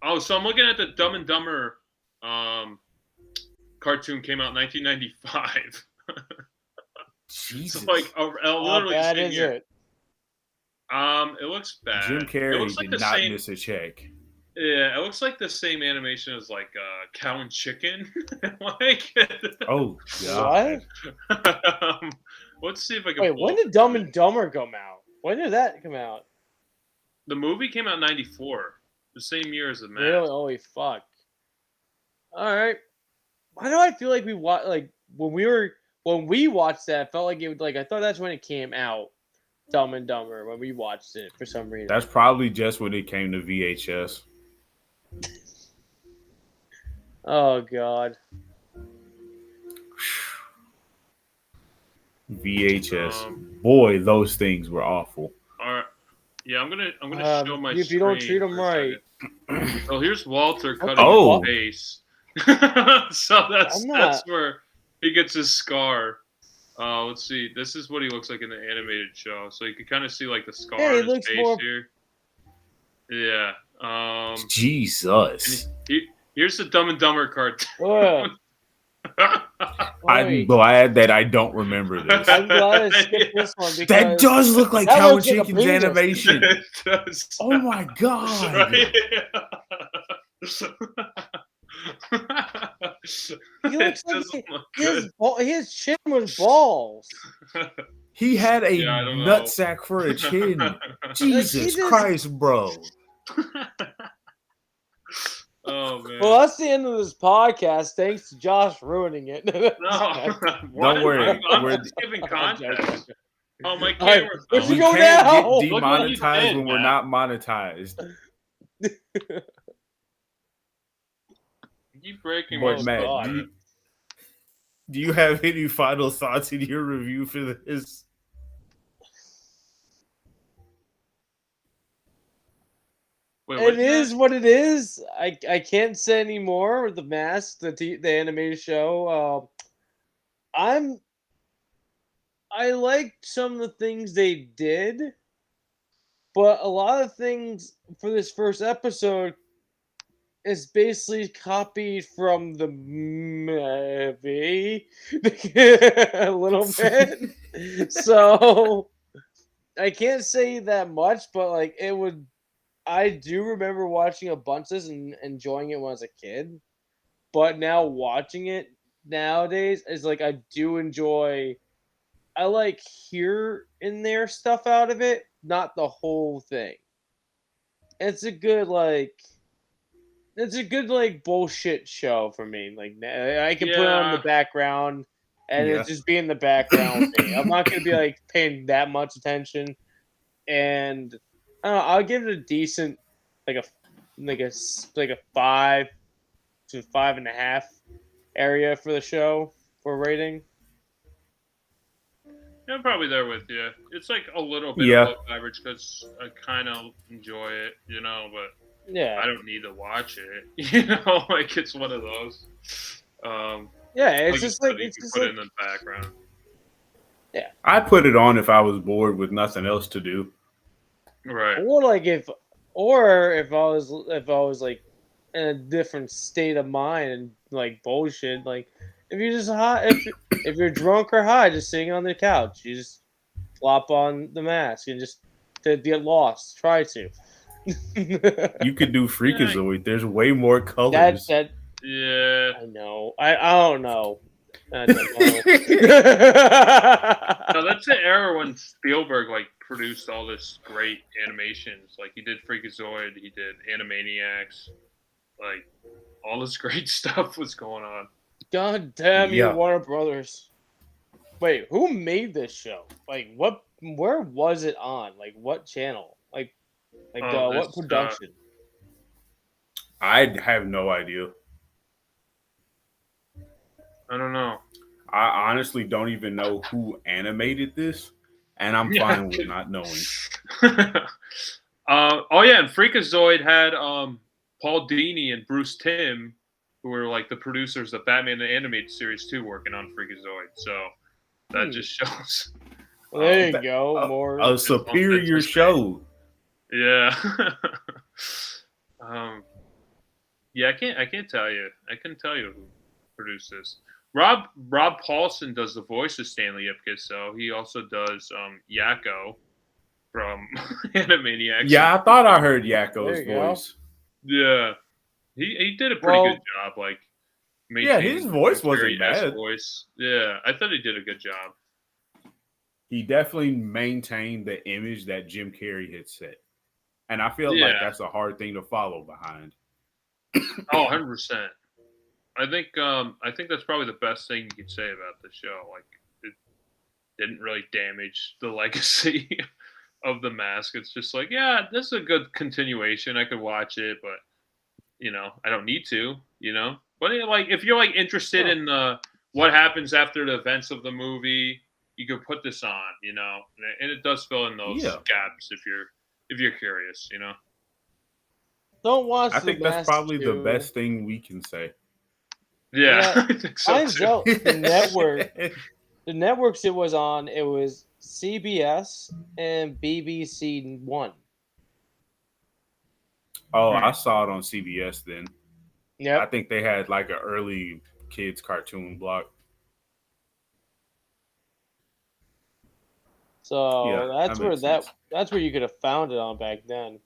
Oh, so I'm looking at the Dumb and Dumber cartoon came out in 1995. Jesus. So like literally how bad is it? It looks bad. Jim Carrey like did not miss a check. Yeah, it looks like the same animation as like Cow and Chicken. Like, oh god. What? Let's see if I can. Wait, when did Dumb and Dumber come out? When did that come out? The movie came out in '94, the same year as The Mask. Really? Holy fuck! All right. Why do I feel like we watched like when we watched that? I felt like it was like I thought that's when it came out. Dumb and Dumber when we watched it for some reason. That's probably just when it came to VHS. Oh god. VHS. Boy, those things were awful. All right. Yeah, I'm gonna show my. If you don't treat them right. So here's Walter cutting his face. So that's where he gets his scar. Let's see. This is what he looks like in the animated show. So you can kind of see like the scar on his face here. Yeah. Jesus. Here's the Dumb and Dumber cartoon. I'm glad that I don't remember this. I'm glad I skipped this one because that does look like Cow and Chicken's animation. It does. Oh my god. Right? He looks It like doesn't look good. his chin was balls. He had a Yeah, I don't know. nutsack for a chin. Jesus just- Christ, bro. Oh man. Well, that's the end of this podcast. Thanks to Josh ruining it. No, what? Don't worry, I'm we're- just giving I'm joking. context. Oh, my All right, camera's where'd on. you We go can't now? get Look what you demonetized did, when we're Matt. not monetized. You keep breaking But my Matt, God. do you have any final thoughts in your review for this? Wait, It is what it is. I can't say anymore. The Mask, the animated show. I liked some of the things they did, but a lot of things for this first episode is basically copied from the movie a little bit. So I can't say that much, but like it would. I do remember watching a bunch of this and enjoying it when I was a kid, but now watching it nowadays is like I do enjoy. I like here and there stuff out of it, not the whole thing. It's a good bullshit show for me. Like I can put it on the Yeah. background and Yeah. it's just be in the background with me. I'm not gonna be like paying that much attention, and I don't know, I'll give it a decent like a 5 to 5.5 area for the show for rating. Yeah, I'm probably there with you. It's like a little bit Yeah. above average because I kind of enjoy it, but Yeah, I don't need to watch it. Like it's one of those. yeah. It's Like just you like said, you it's can just put like it in the background. I'd put it on if I was bored with nothing else to do. Right. or like if I was like in a different state of mind and like bullshit, like if you're just high, if you're drunk or high, just sitting on the couch, you just flop on the mask and just to get lost. Try to. You could do Freakazoid. There's way more colors. that Yeah. I know. I don't know. I don't know. No, that's the era when Spielberg like produced all this great animations. Like he did Freakazoid, he did Animaniacs, like all this great stuff was going on. God damn you, Yeah. Warner Brothers. Wait, who made this show? Like, where was it on? Like, what channel? What This, production? I have no idea. I don't know. I honestly don't even know who animated this, and I'm Yeah. fine with not knowing. Oh yeah, and Freakazoid had Paul Dini and Bruce Timm, who were like the producers of Batman the Animated Series 2, working on Freakazoid. So that just shows. Well, there you that- go. More. A superior show. Yeah. Yeah, I can't tell you. I couldn't tell you who produced this. Rob Paulson does the voice of Stanley Ipkiss, so he also does Yakko from Animaniacs. Yeah, I thought I heard There Yakko's you go. voice. Yeah. He did a pretty good job, like Yeah, his maintaining voice Jim wasn't Carrey-esque bad. voice. Yeah, I thought he did a good job. He definitely maintained the image that Jim Carrey had set. And I feel like that's a hard thing to follow behind. Oh, 100%. I think that's probably the best thing you could say about the show. Like it didn't really damage the legacy of the Mask. It's just like, yeah, this is a good continuation. I could watch it, but I don't need to, But like if you're like interested in what happens after the events of the movie, you could put this on, and it does fill in those gaps if you're curious, Don't watch. I think that's probably the best thing we can say. Yeah, I think so too. The networks it was on, it was CBS and BBC One. Oh, I saw it on CBS then. Yeah, I think they had like an early kids cartoon block. so Yeah, that's where you could have found it on back then.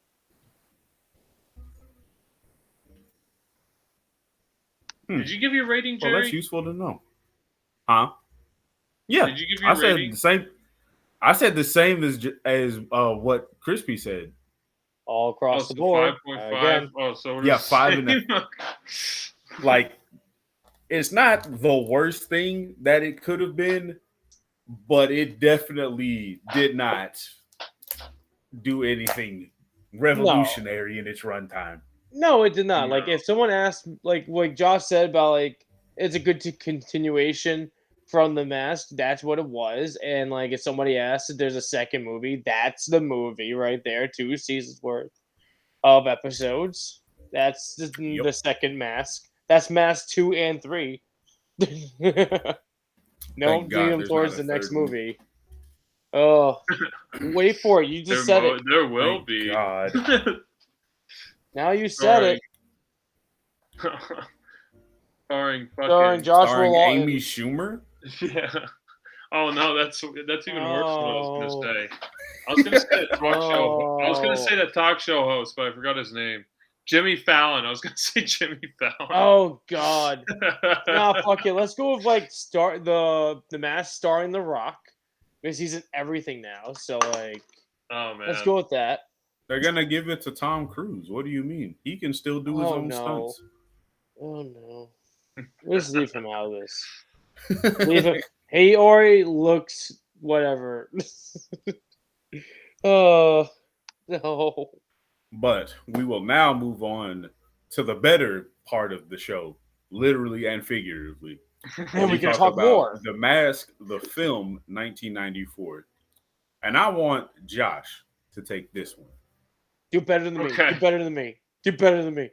Did you give your rating, Jerry? Well, that's useful to know. Huh? Yeah. Did you give your rating? I said the same as what Crispy said. All across the board. 5.5. Oh, so yeah, 5.5. Like, it's not the worst thing that it could have been, but it definitely did not do anything revolutionary in its runtime. No, it did not. No. Like, if someone asked, like Josh said about, like, it's a good continuation from The Mask, that's what it was. And, like, if somebody asked if there's a second movie, that's the movie right there. 2 seasons worth of episodes. That's the second Mask. That's Mask 2 and 3. No, leading towards the next movie. Oh, wait for it. You just said it. There will be. God. Now you said it. Starring Joshua Lawton. Amy Schumer? Yeah. Oh no, that's even worse than what I was gonna say. I was gonna say that talk show host, but I forgot his name. Jimmy Fallon. I was gonna say Jimmy Fallon. Oh God. Nah, fuck it. Let's go with like the Mask starring The Rock, because he's in everything now. So like, oh man, let's go with that. They're gonna give it to Tom Cruise. What do you mean? He can still do his own stunts. Oh no. Let's leave him out of this. Leave him. He already looks whatever. Oh no. But we will now move on to the better part of the show, literally and figuratively. And we can talk more. The Mask, the film, 1994. And I want Josh to take this one. Do better than me. Do better than me. Do better than me.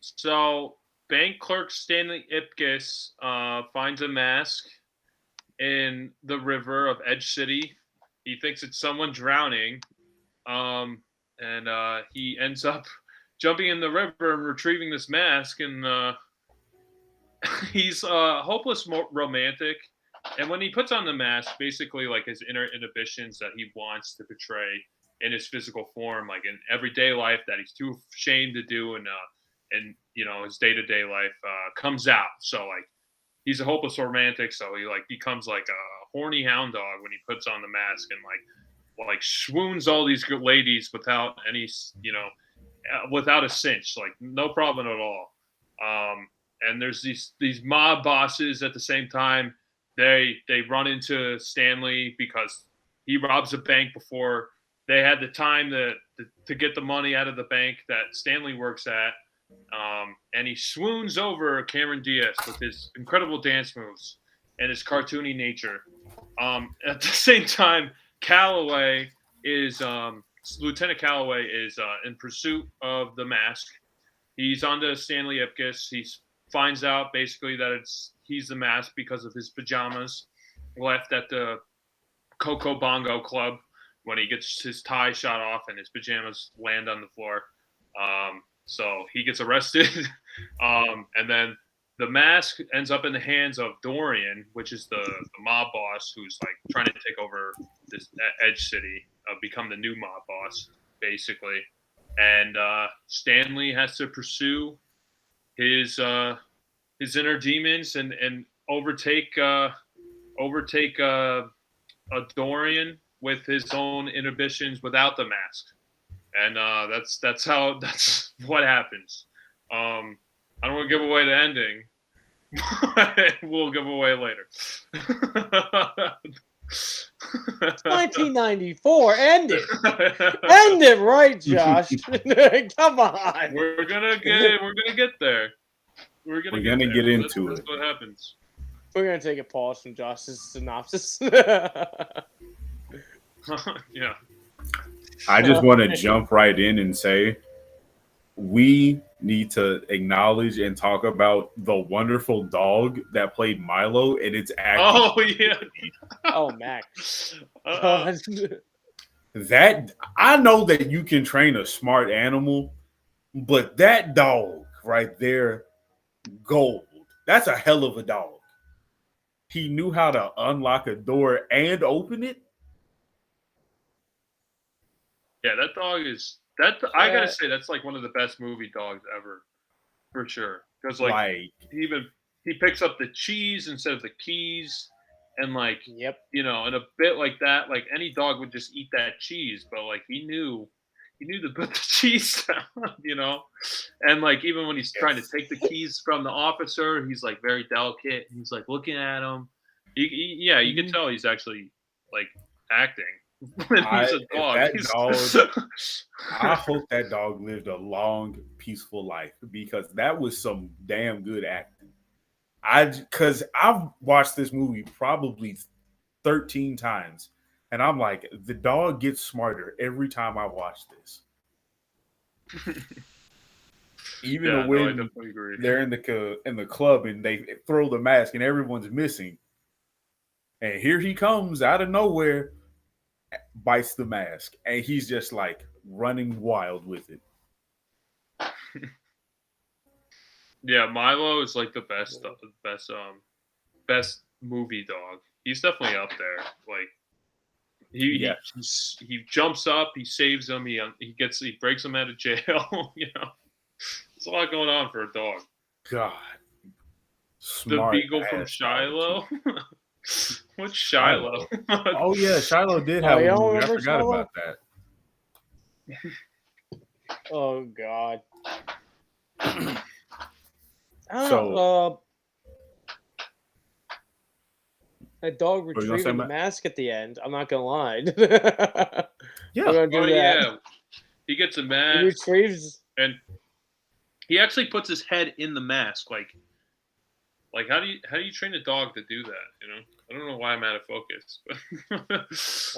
So bank clerk Stanley Ipkiss finds a mask in the river of Edge City. He thinks it's someone drowning. And he ends up jumping in the river and retrieving this mask. And he's a hopeless romantic. And when he puts on the mask, basically like his inner inhibitions that he wants to portray in his physical form, like in everyday life that he's too ashamed to do, and you know, his day-to-day life comes out. So like he's a hopeless romantic, so he like becomes like a horny hound dog when he puts on the mask, and like swoons all these good ladies without any, you know, without a cinch, like no problem at all. And there's these mob bosses at the same time. They run into Stanley because he robs a bank before they had the time to get the money out of the bank that Stanley works at. And he swoons over Cameron Diaz with his incredible dance moves and his cartoony nature. At the same time, Lieutenant Calloway is in pursuit of the mask. He's onto Stanley Ipkiss. He finds out basically that he's the mask because of his pajamas left at the Coco Bongo Club when he gets his tie shot off and his pajamas land on the floor. So he gets arrested. And then the mask ends up in the hands of Dorian, which is the mob boss who's like trying to take over this Edge City, become the new mob boss, basically. And Stanley has to pursue his inner demons and overtake a Dorian with his own inhibitions without the mask. And that's what happens. I don't want to give away the ending. We'll give away later. 1994. End it. End it right, Josh. Come on. We're gonna get there. We're gonna get into it. That's what happens. We're gonna take a pause from Josh's synopsis. Yeah. I just want to jump right in and say we need to acknowledge and talk about the wonderful dog that played Milo and its acting. Oh yeah. Oh Max. That I know that you can train a smart animal, but that dog right there, gold. That's a hell of a dog. He knew how to unlock a door and open it. Yeah, that dog is that. I gotta say, that's like one of the best movie dogs ever. for sure. Because like he picks up the cheese instead of the keys, and like Yep. you know, and a bit like that, like any dog would just eat that cheese, but like he knew to put the cheese down, you know, and like even when he's trying to take the keys from the officer, he's like very delicate. He's like looking at him. Yeah, you can tell he's actually like acting. When he's a dog. I hope that dog lived a long, peaceful life because that was some damn good acting. Because I've watched this movie probably 13 times, and I'm like, the dog gets smarter every time I watch this. Even when they're in the club and they throw the mask and everyone's missing, and here he comes out of nowhere, bites the mask, and he's just like running wild with it. Yeah, Milo is like the best movie dog. He's definitely up there. Like he jumps up, he saves him, he breaks him out of jail. You know, there's a lot going on for a dog. God, the beagle from Shiloh. What's Shiloh? Oh yeah, Shiloh did have a movie. I forgot about that. Oh God. So that dog retrieving the mask at the end. I'm not gonna lie. Yeah. He gets a mask. He retrieves, and he actually puts his head in the mask. Like how do you train a dog to do that? You know, I don't know why I'm out of focus. But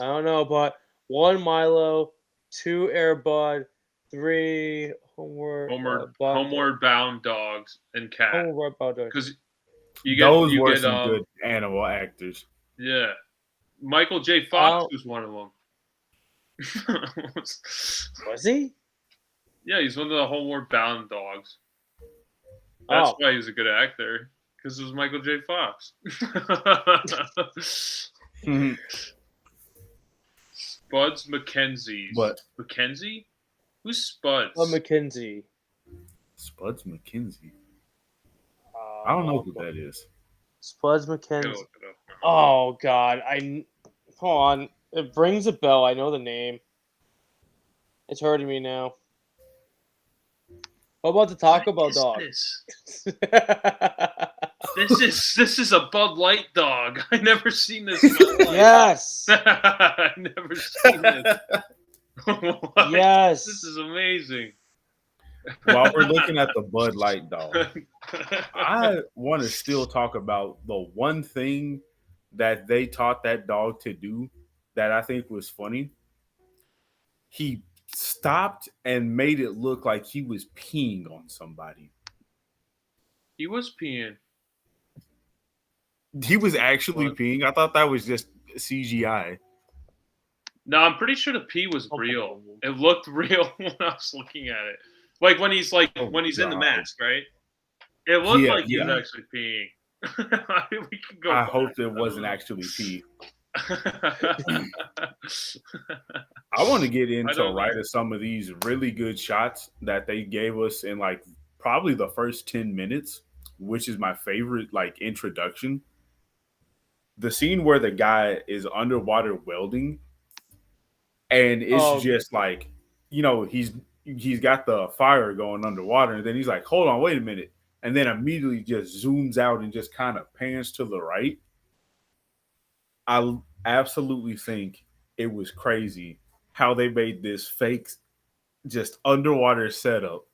I don't know, but 1 Milo, 2 Air Bud, 3 homeward bound dogs and cat. Homeward bound dogs. Because those were some good animal actors. Yeah, Michael J. Fox was one of them. Was he? Yeah, he's one of the homeward bound dogs. That's why he was a good actor. Because it was Michael J. Fox. Spuds McKenzie. What? McKenzie? Who's Spuds? McKenzie. Spuds McKenzie. I don't know who that is. Spuds McKenzie. Oh God, hold on. It rings a bell. I know the name. It's hurting me now. What about the Taco Bell dog? This is a Bud Light dog. I never seen this. Yes. I never seen this. Yes. This is amazing. While we're looking at the Bud Light dog, I want to still talk about the one thing that they taught that dog to do that I think was funny. He stopped and made it look like he was peeing on somebody. He was peeing. He was actually peeing. I thought that was just CGI. No, I'm pretty sure the pee was real. It looked real when I was looking at it. Like when he's in the mask, right? It looked like he was actually peeing. We can go. I hope it wasn't actually pee. I want to get into some of these really good shots that they gave us in like probably the first 10 minutes, which is my favorite like introduction. The scene where the guy is underwater welding and it's just like, you know, he's got the fire going underwater and then he's like, hold on, wait a minute. And then immediately just zooms out and just kind of pans to the right. I absolutely think it was crazy how they made this fake just underwater setup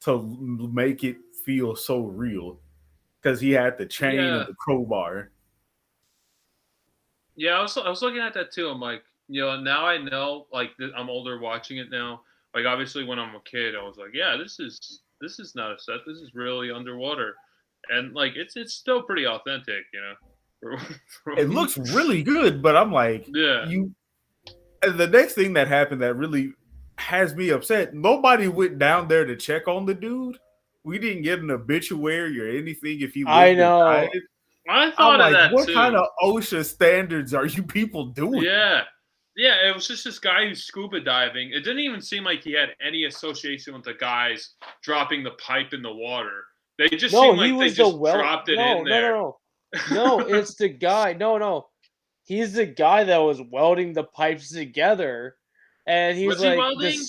to make it feel so real because he had the chain and the crowbar. Yeah, I was looking at that too. I'm like, you know, now I know, like, I'm older watching it now. Like, obviously, when I'm a kid, I was like, yeah, this is not a set. This is really underwater, and like, it's still pretty authentic, you know. It looks really good, but I'm like, And the next thing that happened that really has me upset, nobody went down there to check on the dude. We didn't get an obituary or anything if he lived I know. I thought of that what too. Kind of OSHA standards are you people doing? Yeah. Yeah, it was just this guy who's scuba diving. It didn't even seem like he had any association with the guys dropping the pipe in the water. They just seemed like they just dropped it in there. No, it's the guy. No. He's the guy that was welding the pipes together. And he's was like, he welding?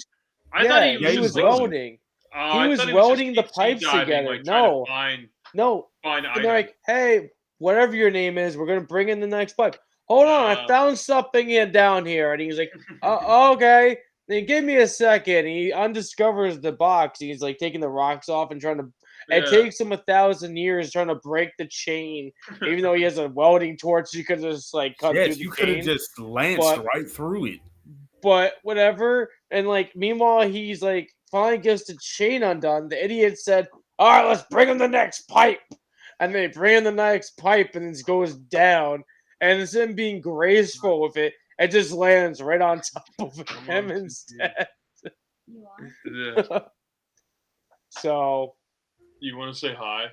I thought he was welding. He was welding the pipes together. Like, no. Find And they're like, hey, whatever your name is, we're going to bring in the next pipe. Hold on, I found something down here. And he's like, okay. Then give me a second. He undiscovers the box. He's like taking the rocks off and trying to. It takes him 1,000 years trying to break the chain, even though he has a welding torch. You could just like cut through the chain. You could have just lanced right through it. But whatever. And like, meanwhile, he's like finally gets the chain undone. The idiot said, "All right, let's bring him the next pipe." And they bring in the next pipe, and it goes down. And instead of being graceful with it, it just lands right on top of him instead. Yeah. So, you want to say hi?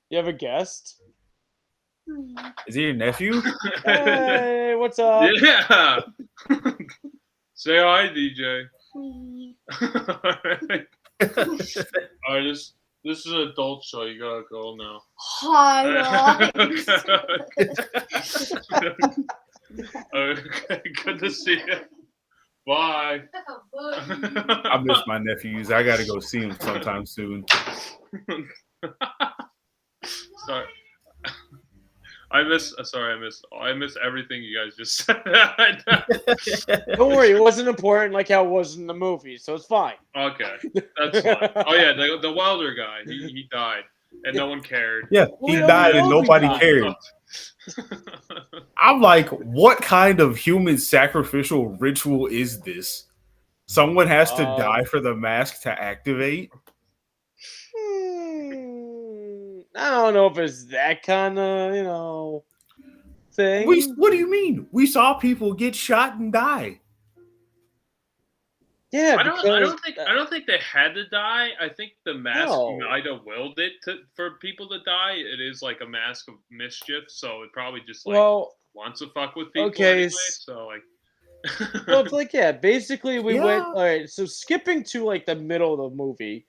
You have a guest? Is he your nephew? Hey, what's up? Yeah. Say hi, DJ. All right, this is an adult show. You gotta go now. Hi, Okay, good to see you. Bye. I miss my nephews. I gotta go see them sometime soon. Sorry. I miss everything you guys just said. Don't worry, it wasn't important like how it was in the movie, so it's fine. Okay, that's fine. Oh yeah, the welder guy, he died, and no one cared. Yeah, he died and nobody cared. I'm like, what kind of human sacrificial ritual is this? Someone has to die for the mask to activate? I don't know if it's that kind of, thing. What do you mean? We saw people get shot and die. Yeah, I don't think they had to die. I think the mask might have willed it for people to die. It is like a mask of mischief, so it probably just wants to fuck with people anyway. So like, well, it's like basically we went. All right, so skipping to like the middle of the movie,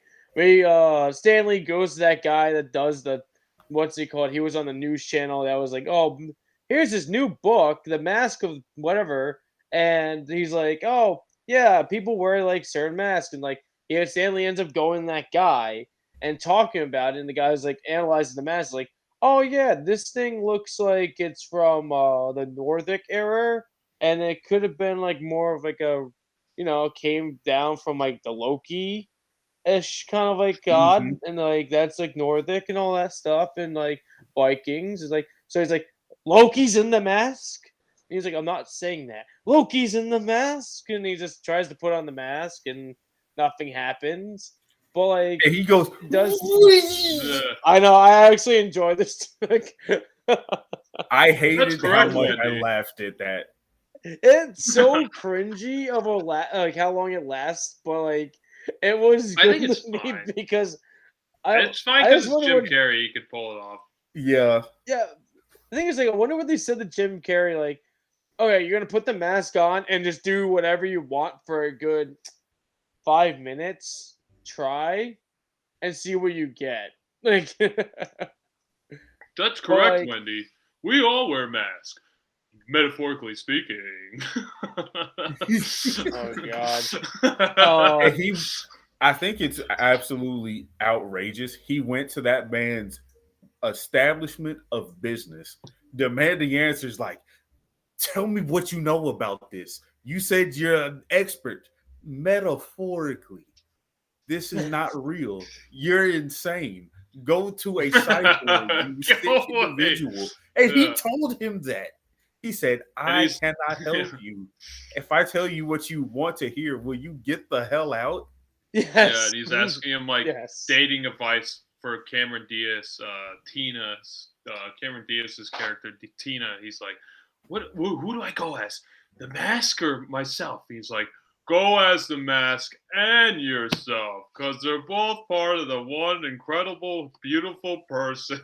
Stanley goes to that guy that does the what's he called? He was on the news channel that was like, oh, here's this new book, The Mask of whatever, and he's like, oh. Yeah, people wear like certain masks, and like Stanley ends up going to that guy and talking about it, and the guy's like analyzing the mask, like, oh yeah, this thing looks like it's from the Nordic era, and it could have been like more of like a, came down from like the Loki-ish kind of like god, and like that's like Nordic and all that stuff, and like Vikings is like, so he's like, Loki's in the mask. He's like, I'm not saying that. Loki's in the mask, and he just tries to put on the mask, and nothing happens. But like, and he goes, I know. I actually enjoy this. I hated how much I laughed at that. It's so cringy of like how long it lasts, but like it was good to me because it's fine because it's Jim Carrey. He could pull it off. Yeah. Yeah. The thing is, like, I wonder what they said to Jim Carrey, like, okay, you're gonna put the mask on and just do whatever you want for a good 5 minutes. Try and see what you get. Like, that's correct, Wendy. We all wear masks, metaphorically speaking. Oh God. I think it's absolutely outrageous. He went to that man's establishment of business, demanding answers like, tell me what you know about this. You said you're an expert. Metaphorically, this is not real. You're insane. Go to a cyborg, you sick individual. And he told him that. He said, I cannot help you. If I tell you what you want to hear, will you get the hell out? Yes. Yeah, and he's asking him like dating advice for Cameron Diaz, Cameron Diaz's character, Tina. He's like, who do I go as? The mask or myself? He's like, go as the mask and yourself, because they're both part of the one incredible, beautiful person,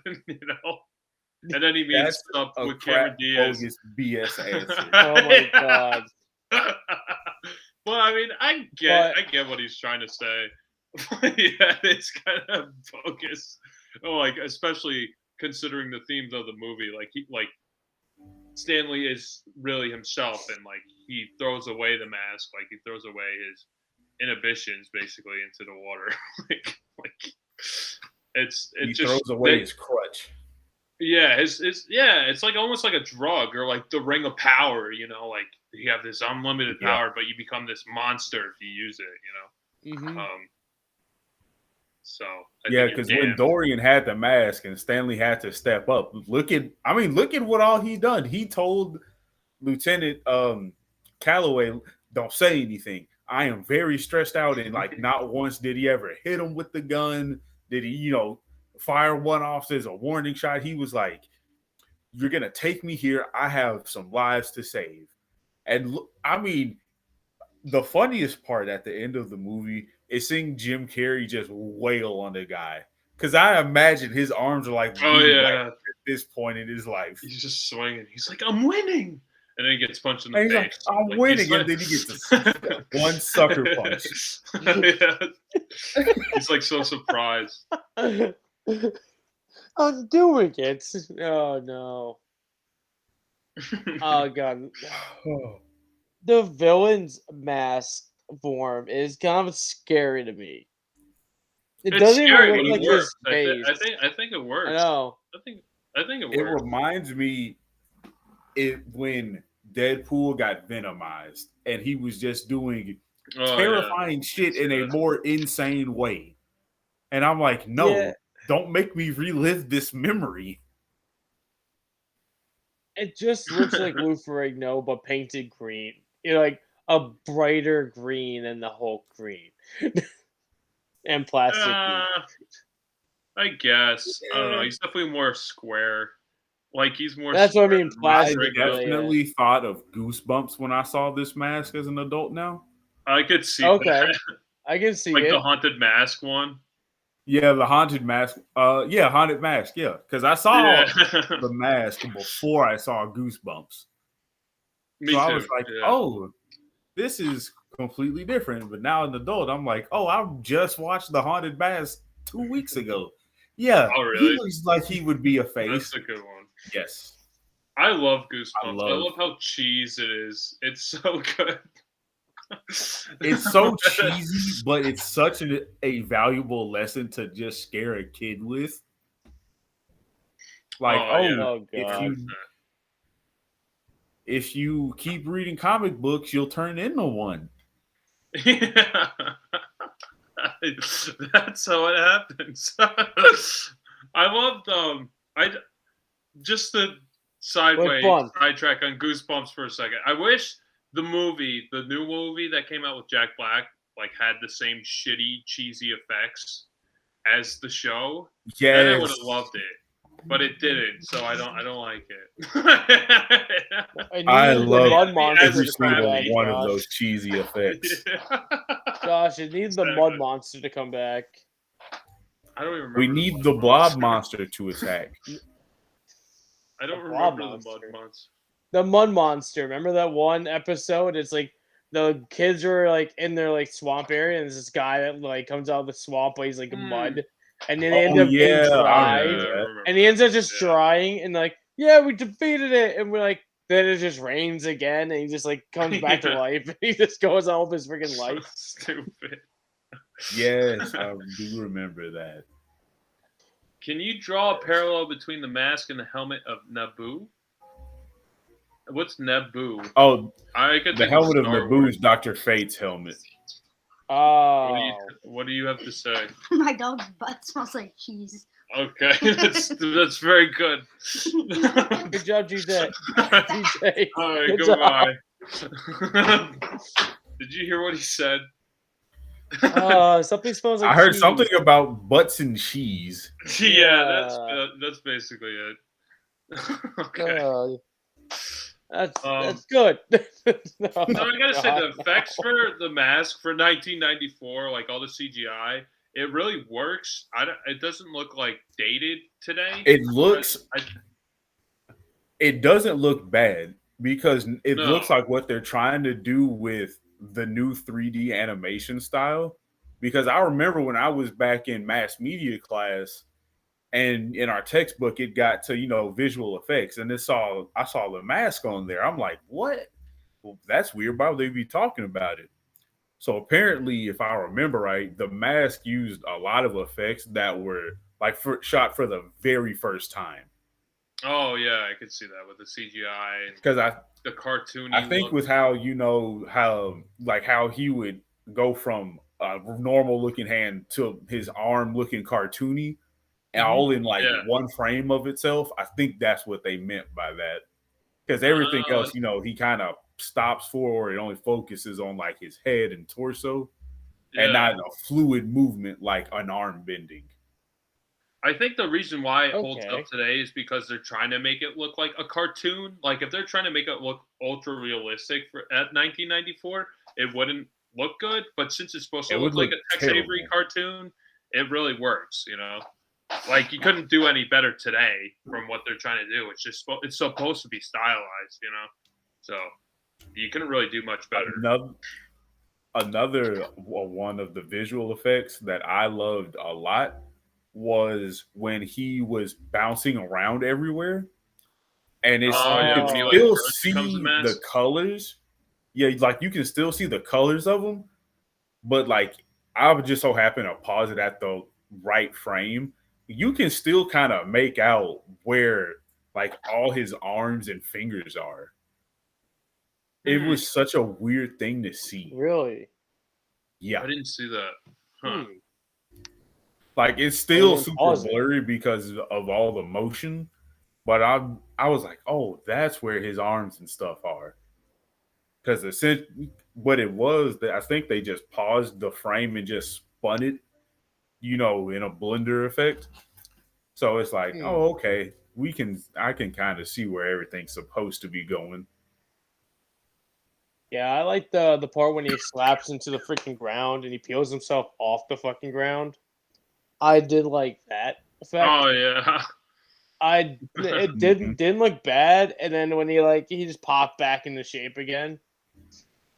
And then he meets up with Cameron Diaz. BS answer. Oh my God. Well, I mean, I get what he's trying to say. Yeah, it's kind of bogus. Oh, like especially considering the themes of the movie. Like Stanley is really himself, and like he throws away the mask, like he throws away his inhibitions basically into the water. like he throws away his crutch. Yeah, it's like almost like a drug or like the ring of power, like you have this unlimited power, but you become this monster if you use it, Mm-hmm. So because when Dorian had the mask and Stanley had to step up, look at what all he done. He told Lieutenant Calloway, "Don't say anything. I am very stressed out." And like, not once did he ever hit him with the gun. Did he, fire one off as a warning shot? He was like, "You're gonna take me here. I have some lives to save." And I mean, the funniest part at the end of the movie is seeing Jim Carrey just wail on the guy, because I imagine his arms are like, at this point in his life. He's just swinging. He's like, "I'm winning," and then he gets punched in the face. Like, "I'm winning," and then he gets one sucker punch. He's like so surprised. I'm doing it. Oh no. Oh god. The villain's mask form is kind of scary to me. It doesn't even look like his face. I think it works. I know. I think it works. It reminds me when Deadpool got venomized and he was just doing terrifying shit in a more insane way. And I'm like, no, don't make me relive this memory. It just looks like Lou Ferrigno, but painted green. Like a brighter green than the Hulk green. And plastic I guess. I don't know. He's definitely more square. Like he's more. That's what I mean. Plastic. I definitely thought of Goosebumps when I saw this mask as an adult. Now I could see. Okay, that. I can see like it. the haunted mask one. Yeah, the haunted mask. Haunted mask. Yeah, because I saw the mask before I saw Goosebumps. Me so too. I was like, oh, this is completely different. But now as an adult, I'm like, oh, I just watched the haunted mask 2 weeks ago. Yeah, really? He looks like he would be a face. That's a good one. Yes. I love Goosebumps. I love how cheese it is. It's so good. It's so cheesy, but it's such a valuable lesson to just scare a kid with. Like, if you keep reading comic books, you'll turn into one. Yeah. That's how it happens. I loved just the sidetrack on Goosebumps for a second. I wish the new movie that came out with Jack Black, like had the same shitty, cheesy effects as the show. Yes. Then I would have loved it. But it didn't, so I don't like it. I love every single one of those cheesy effects. Gosh, it needs the mud monster to come back. I don't even remember. We need the blob monster to attack. I don't remember the mud monster. The mud monster. Remember that one episode? It's like the kids are like in their like swamp area, and there's this guy that like comes out of the swamp, but he's like mud. And then they end up being dry. And he ends up just drying and like, yeah, we defeated it. And we're like, then it just rains again and he just like comes back to life. And he just goes on with his freaking life. Stupid. Yes, I do remember that. Can you draw a parallel between the mask and the helmet of Naboo? What's Naboo? Oh, the helmet of Naboo is Dr. Fate's helmet. Oh. What do you have to say? My dog's butt smells like cheese. Okay, that's very good. Good job, GJ. GJ. All right, goodbye. Did you hear what he said? Something smells like I heard cheese. something about butts and cheese. Yeah, that's basically it. Okay. That's good. No, I gotta say the effects for the mask for 1994, like all the CGI, it really works. It doesn't look like dated today. It looks. It doesn't look bad. because it looks like what they're trying to do with the new 3D animation style. Because I remember when I was back in mass media class, and in our textbook it got to visual effects, and I saw the mask on there. I'm like, what? Well, that's weird. Why would they be talking about it? So apparently, if I remember right, the mask used a lot of effects that were like shot for the very first time. Oh yeah, I could see that with the CGI and Because the cartoony. I think look. with how how he would go from a normal looking hand to his arm looking cartoony, all in like one frame of itself. I think that's what they meant by that. Because everything else, he kind of stops for, it only focuses on like his head and torso, and not a fluid movement like an arm bending. I think the reason why it holds up today is because they're trying to make it look like a cartoon. Like if they're trying to make it look ultra realistic at 1994, it wouldn't look good. But since it's supposed to look like a Tex Avery cartoon, it really works. Like you couldn't do any better today from what they're trying to do. It's supposed to be stylized, so you couldn't really do much better. Another one of the visual effects that I loved a lot was when he was bouncing around everywhere, and you can still see the colors. Yeah, like you can still see the colors of them, but like I would just so happen to pause it at the right frame. You can still kind of make out where like all his arms and fingers are. It was such a weird thing to see. Really? Yeah. I didn't see that. Huh. Like it's still super blurry because of all the motion, but I was like, oh, that's where his arms and stuff are. Because essentially, what it was that I think they just paused the frame and just spun it, in a blender effect. So it's like, oh, okay, I can kind of see where everything's supposed to be going. Yeah, I like the part when he slaps into the freaking ground and he peels himself off the fucking ground. I did like that effect. Oh yeah. It didn't look bad, and then when he just popped back into shape again,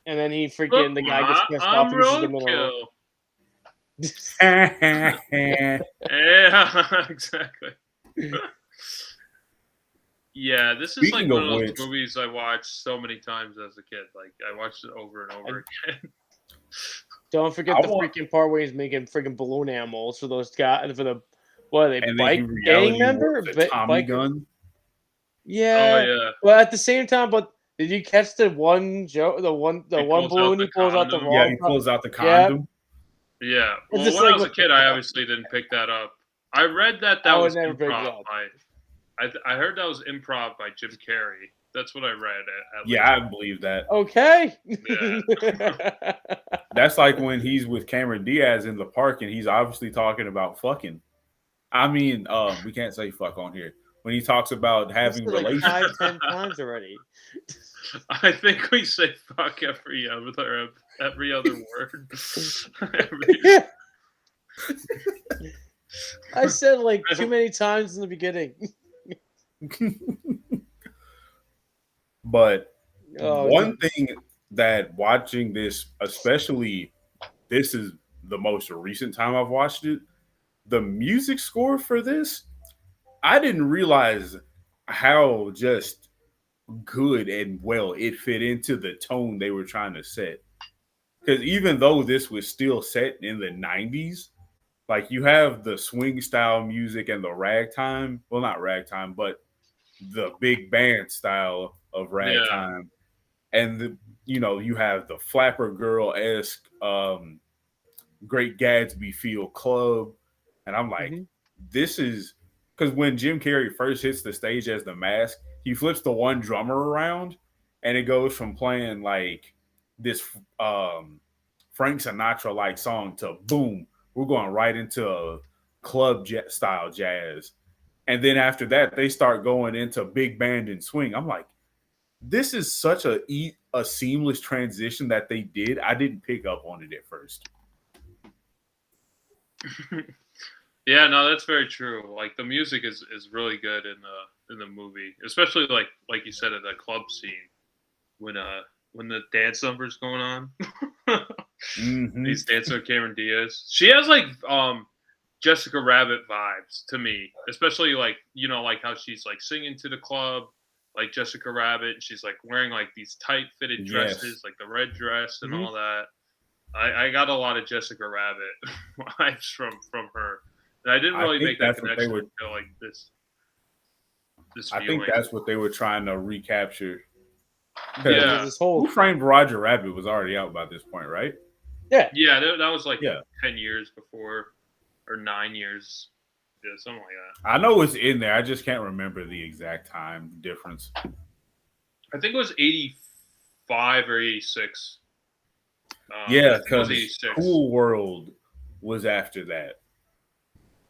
and then the guy gets pissed off and uses the mineral. Yeah, exactly. Yeah, this is like one of those movies I watched so many times as a kid. Like I watched it over and over again. Don't forget the freaking part where he's making freaking balloon animals for those guys for the what are they bike gang member? Tommy gun. Yeah. Oh yeah. But at the same time, but did you catch the one joke? The one balloon he pulls out the wrong. Yeah, he pulls out the condom. Yeah. Well, when I was a kid, I obviously didn't pick that up. I read that was improv. I heard that was improv by Jim Carrey. That's what I read. I believe that. Okay. Yeah. That's like when he's with Cameron Diaz in the park and he's obviously talking about fucking. I mean, we can't say fuck on here. When he talks about having relations. Like 5-10 times already. I think we say fuck every other word. I said like too many times in the beginning. But one thing that watching this, especially this is the most recent time I've watched it, the music score for this, I didn't realize how just good and well it fit into the tone they were trying to set. Because even though this was still set in the 90s, like you have the swing style music and the ragtime, well, not ragtime, but the big band style of ragtime. Yeah. And you have the Flapper Girl-esque Great Gatsby feel club. And I'm like, this is because when Jim Carrey first hits the stage as the Mask, he flips the one drummer around and it goes from playing like this Frank Sinatra like song to boom, we're going right into a club style jazz. And then after that, they start going into big band and swing. I'm like, this is such a seamless transition that they did. I didn't pick up on it at first. Yeah, no, that's very true. Like the music is really good in the movie, especially like you said at the club scene when the dance number's going on. He's dancing with Cameron Diaz. She has like Jessica Rabbit vibes to me, especially like like how she's like singing to the club like Jessica Rabbit. And she's like wearing like these tight fitted dresses, like the red dress and all that. I got a lot of Jessica Rabbit vibes from her, and I didn't really make that connection until like this. I think that's what they were trying to recapture. Yeah, this whole Who Framed Roger Rabbit was already out by this point, right? Yeah, that was like 10 years before, or 9 years, something like that. I know it's in there. I just can't remember the exact time difference. I think it was 85 or 86. Yeah, because Cool World was after that.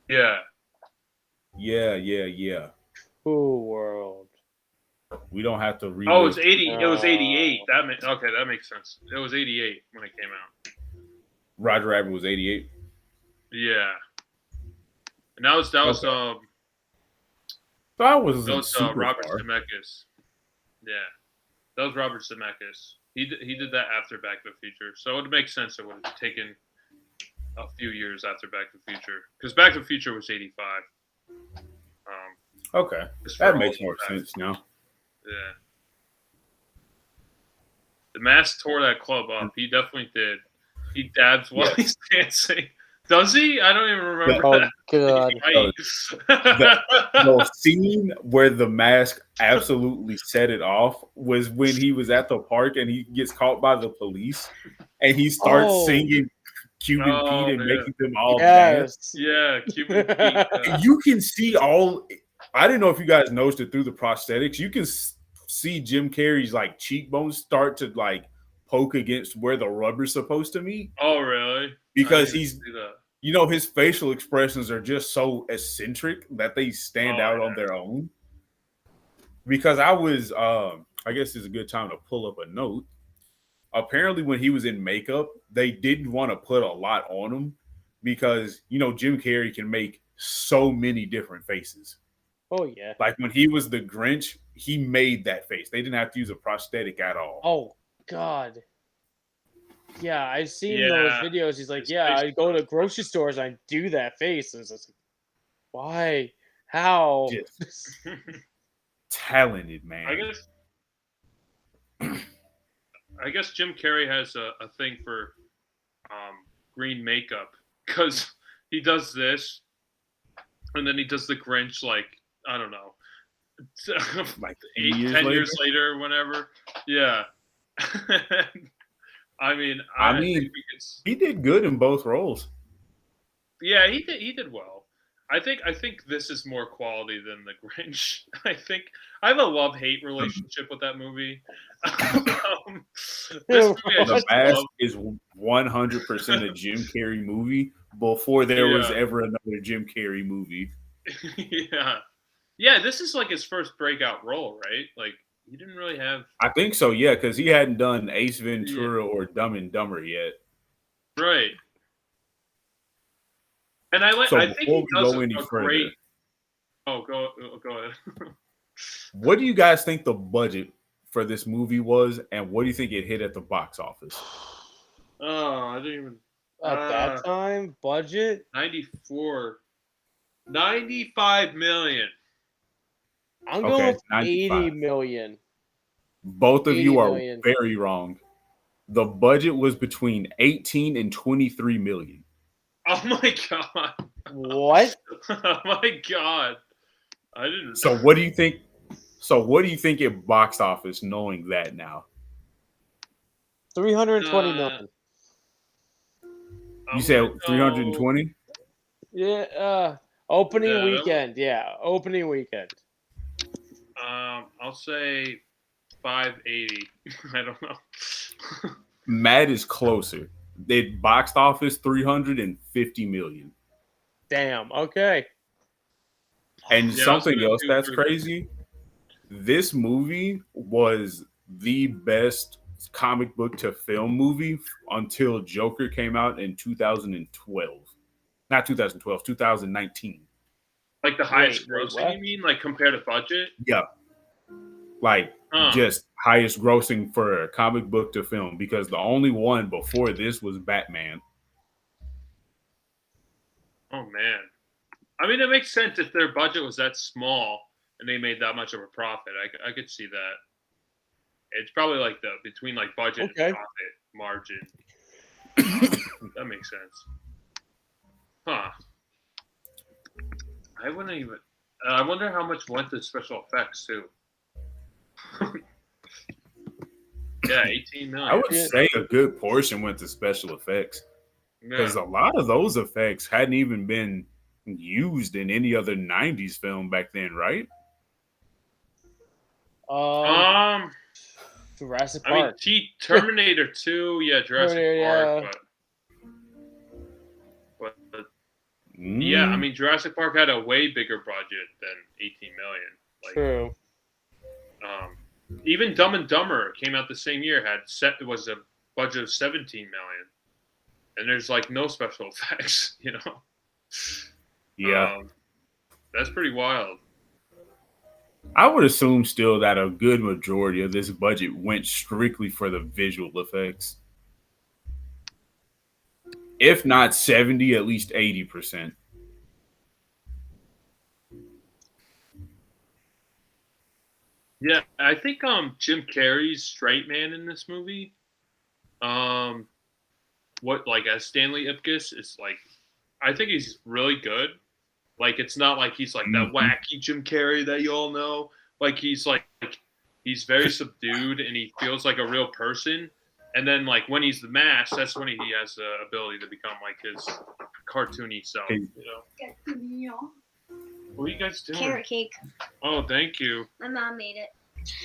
Yeah. Yeah. Cool World. We don't have to read. Oh, it was 80. It was 88. That makes sense. It was 88 when it came out. Roger Rabbit was 88. Yeah. And that was Robert Zemeckis. Yeah, that was Robert Zemeckis. He did that after Back to the Future, so it would make sense. It would have taken a few years after Back to the Future, because Back to the Future was 85. Okay, that makes more sense now. Yeah. The Mask tore that club up. He definitely did. He dabs while he's dancing. Does he? I don't even remember that. God. The scene where the Mask absolutely set it off was when he was at the park and he gets caught by the police and he starts singing Cuban Pete and making them all dance. Yeah, Cuban Pete. You can see I didn't know if you guys noticed it through the prosthetics. You can see Jim Carrey's like cheekbones start to like poke against where the rubber's supposed to meet. Oh, really? Because his facial expressions are just so eccentric that they stand out on their own. Because I was, I guess it's a good time to pull up a note. Apparently, when he was in makeup, they didn't want to put a lot on him because, Jim Carrey can make so many different faces. Oh, yeah. Like when he was the Grinch, he made that face. They didn't have to use a prosthetic at all. Oh, God. Yeah, I've seen those videos. He's like, I go to grocery stores and I do that face. And it's like, why? How? Just talented, man. I guess Jim Carrey has a thing for green makeup because he does this and then he does the Grinch like, I don't know, like 10 years later or whenever. Yeah. I mean, he did good in both roles. Yeah, he did well. I think this is more quality than the Grinch. I think I have a love-hate relationship with that movie. The Mask is 100% a Jim Carrey movie before there was ever another Jim Carrey movie. Yeah, this is like his first breakout role, right? Like he didn't really have. I think so, yeah, because he hadn't done Ace Ventura or Dumb and Dumber yet. Right. And I think he does a great. Oh, go ahead. What do you guys think the budget for this movie was, and what do you think it hit at the box office? Oh, I didn't even. At that time, budget? 95 million. I'm going with 80 million. Both of you are very wrong. The budget was between 18 and 23 million. Oh my god! What? Oh my god! I didn't. So what do you think? So what do you think it box office knowing that now? 320 million. You said 320? Yeah. Opening weekend. Yeah. Opening weekend. I'll say 580. I don't know. Matt is closer. They boxed office 350 million. Damn. Okay. And something else that's crazy. This movie was the best comic book to film movie until Joker came out in 2012. not 2012, 2019. Like the highest Wait, grossing, what? you mean? Like compared to budget? Yeah. Like just highest grossing for a comic book to film, because the only one before this was Batman. Oh man. I mean, it makes sense if their budget was that small and they made that much of a profit. I could see that. It's probably like the between like budget and profit margin. That makes sense. Huh. I wouldn't even. I wonder how much went to special effects too. Yeah, 18 million. I would say a good portion went to special effects, because a lot of those effects hadn't even been used in any other 90s film back then, right? Jurassic Park. I mean, Terminator 2, yeah, Jurassic Park, but yeah, I mean, Jurassic Park had a way bigger budget than 18 million. Like, True. Even Dumb and Dumber came out the same year. It was a budget of 17 million, and there's like no special effects. You know. Yeah. That's pretty wild. I would assume still that a good majority of this budget went strictly for the visual effects. If not 70, at least 80%. Yeah, I think Jim Carrey's straight man in this movie, what like as Stanley Ipkiss is like, I think he's really good. Like it's not like he's like that wacky Jim Carrey that you all know. Like he's very subdued and he feels like a real person. And then like when he's the Mask, that's when he has the ability to become like his cartoony self. You know. What are you guys doing? Carrot cake. Oh, thank you. My mom made it.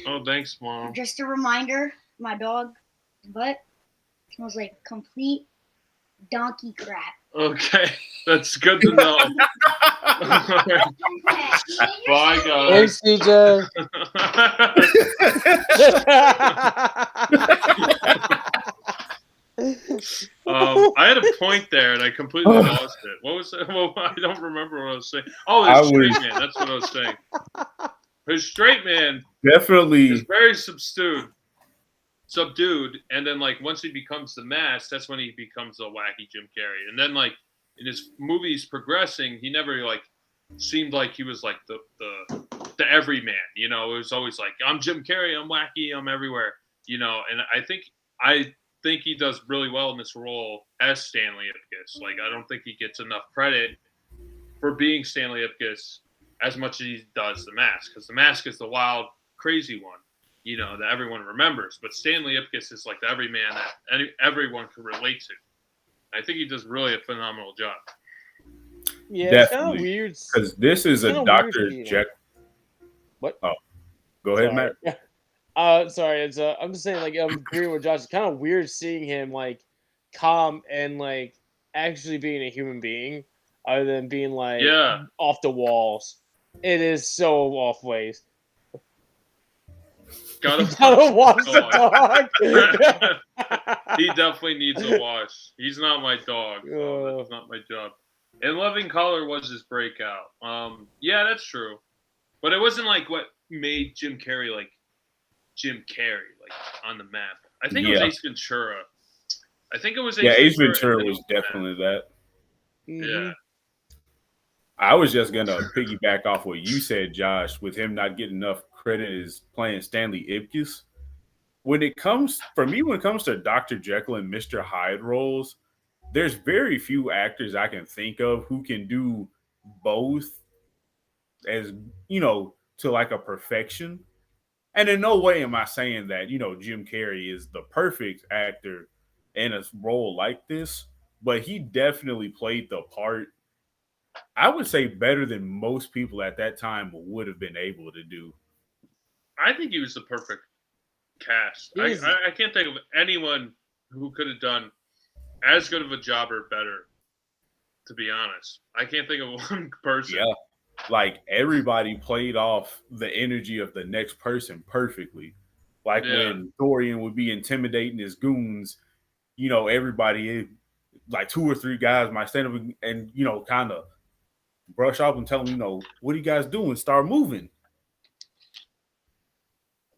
Oh, thanks, Mom. Just a reminder, my dog's butt smells like complete donkey crap. Okay, that's good to know. Bye, guys. Thanks, CJ. I had a point there and I completely lost it. What was it? Well, I don't remember what I was saying. Oh, his straight man. That's what I was saying. His straight man definitely is very subdued, and then like once he becomes the Mask, that's when he becomes a wacky Jim Carrey. And then like in his movies progressing, he never like seemed like he was like the everyman. You know, it was always like I'm Jim Carrey, I'm wacky, I'm everywhere. You know, and I think he does really well in this role as Stanley Ipkiss. Like, I don't think he gets enough credit for being Stanley Ipkiss as much as he does the Mask, because the Mask is the wild, crazy one, you know, that everyone remembers. But Stanley Ipkiss is like the everyman that everyone can relate to. I think he does really a phenomenal job. Yeah, definitely. It's kind of weird because this is a Dr. Jekyll. What? Oh, go ahead, Matt. Sorry, it's I'm just saying, like, I'm agreeing with Josh. It's kind of weird seeing him like calm and like actually being a human being, other than being like off the walls. It is so off ways. Gotta wash the dog. He definitely needs a wash. He's not my dog. So that's not my job. And Living Color was his breakout. Yeah, that's true. But it wasn't like what made Jim Carrey like Jim Carrey, like on the map. I think it was Ace Ventura. I think it was Ace Ventura was definitely that. Yeah. I was just gonna piggyback off what you said, Josh, with him not getting enough credit as playing Stanley Ipkiss. When it comes to Dr. Jekyll and Mr. Hyde roles, there's very few actors I can think of who can do both as, you know, to like a perfection. And in no way am I saying that, you know, Jim Carrey is the perfect actor in a role like this, but he definitely played the part, I would say, better than most people at that time would have been able to do. I think he was the perfect cast. I can't think of anyone who could have done as good of a job or better, to be honest. I can't think of one person. Yeah. Like, everybody played off the energy of the next person perfectly. Like when Dorian would be intimidating his goons, you know, everybody like 2 or 3 guys might stand up and kind of brush off and tell them, what are you guys doing? Start moving.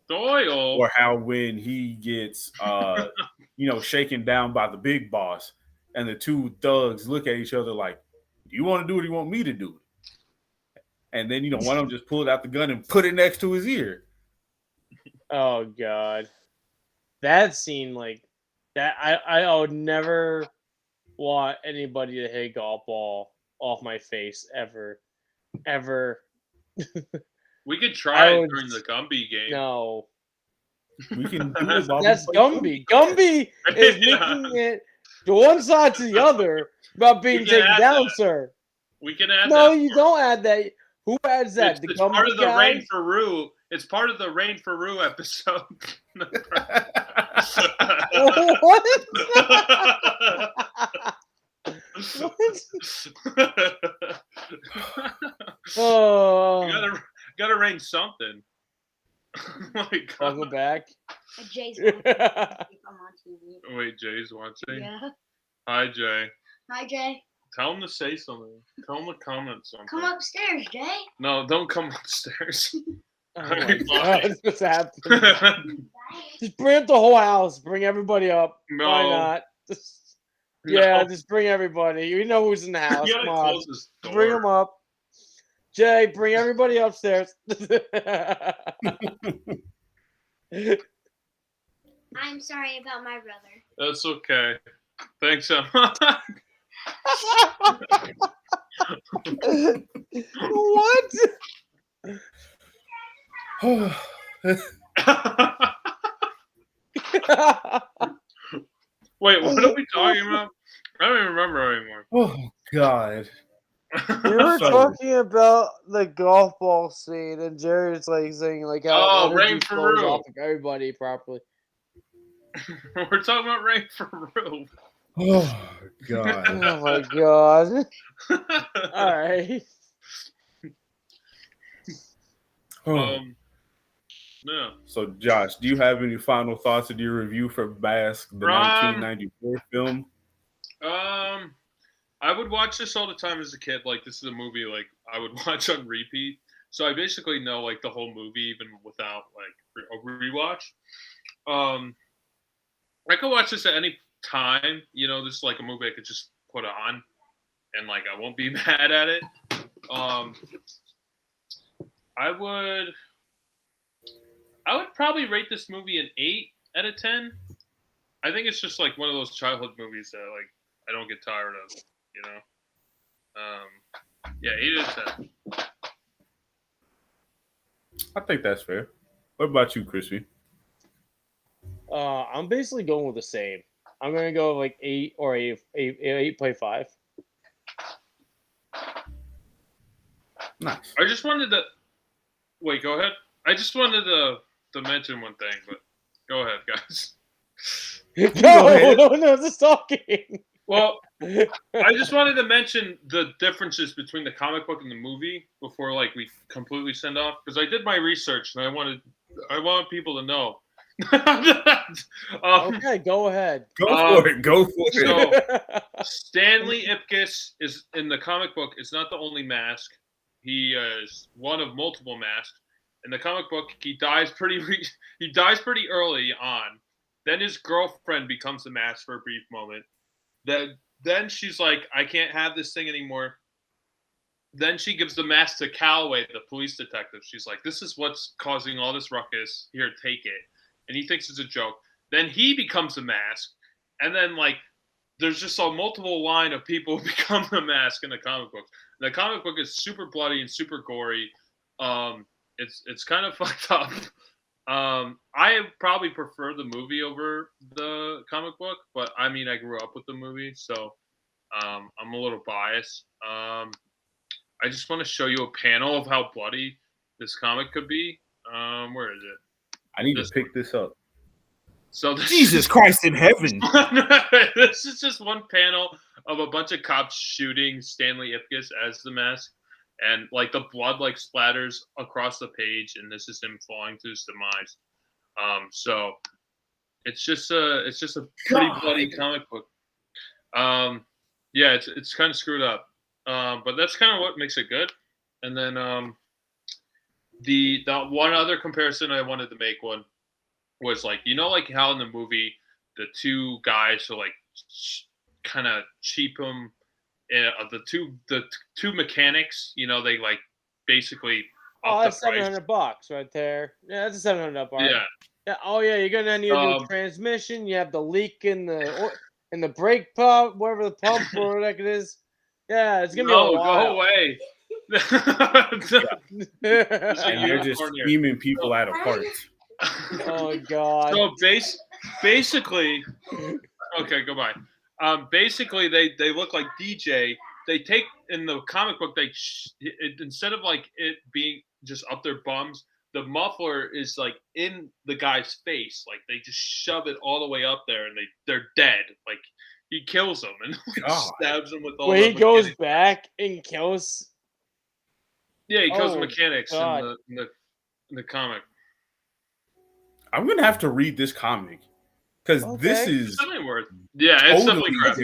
Doyle. Or how when he gets, shaken down by the big boss, and the 2 thugs look at each other like, "Do you want to do it? Or do you want me to do it?" And then one of them just pulled out the gun and put it next to his ear. Oh God, that scene like that. I would never want anybody to hit a golf ball off my face ever. We could try it during the Gumby game. No. We can do it. That's Gumby. Gumby is making it to one side to the other about being taken down, sir. We can add no, that. No, you don't add that. Who adds that? It's part of the Rain for Rue. It's part of the Rain for Rue episode. What? Oh, you gotta arrange something. Oh my God. Welcome back. Jay's watching. I'm on TV. Wait, Jay's watching? Yeah. Hi, Jay. Hi, Jay. Tell him to say something. Tell him to comment something. Come upstairs, Jay. No, don't come upstairs. Oh my God, what's happening? Just bring up the whole house. Bring everybody up. No. Why not? Just bring everybody. You know who's in the house. Come on. Bring them up. Jay, bring everybody upstairs. I'm sorry about my brother. That's okay. Thanks, Emma. What? Wait, what are we talking about? I don't even remember anymore. Oh, God. We were talking about the golf ball scene, and Jared's like saying like how Rain for Rue off of everybody properly. We're talking about Rain for Rue. Oh God. Oh my God. All right. Yeah. So Josh, do you have any final thoughts of your review for Mask, the 1994 film? I would watch this all the time as a kid. Like, this is a movie like I would watch on repeat. So I basically know like the whole movie even without like a rewatch. I could watch this at any time. This is like a movie I could just put on and like I won't be mad at it. I would probably rate this movie an 8 out of 10. I think it's just like one of those childhood movies that like I don't get tired of, Yeah, 8 out of 10. I think that's fair. What about you, Crispy? I'm basically going with the same. I'm gonna go like 8 or 8.5. Nice. I just wanted to wait. Go ahead. I just wanted to mention one thing, but go ahead, guys. No, just talking. Well, I just wanted to mention the differences between the comic book and the movie before like we completely send off, because I did my research and I want people to know. Okay, go ahead. Go for it. So, Stanley Ipkiss is in the comic book is not the only mask. He is one of multiple masks. In the comic book, he dies pretty early on. Then his girlfriend becomes the mask for a brief moment. Then she's like, I can't have this thing anymore. Then she gives the mask to Calloway, the police detective. She's like, this is what's causing all this ruckus. Here, take it. And he thinks it's a joke. Then he becomes a mask. And then, like, there's just a multiple line of people who become the mask in the comic book. The comic book is super bloody and super gory. It's kind of fucked up. I probably prefer the movie over the comic book, but I mean, I grew up with the movie, so I'm a little biased. I just want to show you a panel of how bloody this comic could be. Where is it? I need to pick this up. So Jesus Christ in heaven! This is just one panel of a bunch of cops shooting Stanley Ipkiss as the mask. And like the blood like splatters across the page, and this is him falling to his demise. So it's just a pretty bloody comic book. Yeah, it's kind of screwed up. But that's kind of what makes it good. And then the one other comparison I wanted to make was like, like how in the movie the two guys who like kind of cheap him, the two mechanics, they like basically Oh, up that's the price. $700 right there. Yeah, that's a $700 bar. Yeah. Yeah. Oh yeah, you're gonna need a new transmission. You have the leak in the brake pump, whatever the pump or whatever it is. Yeah, it's gonna be a while. Go away. And you're just scheming people out of parts. Oh God. So basically, okay, goodbye. Basically, they look like DJ. They take in the comic book. Instead of like it being just up their bums, the muffler is like in the guy's face. Like they just shove it all the way up there, and they're dead. Like he kills them and stabs them with all. He goes back and kills. Yeah, he kills the mechanics in the comic. I'm gonna have to read this comic because this is it's definitely crap.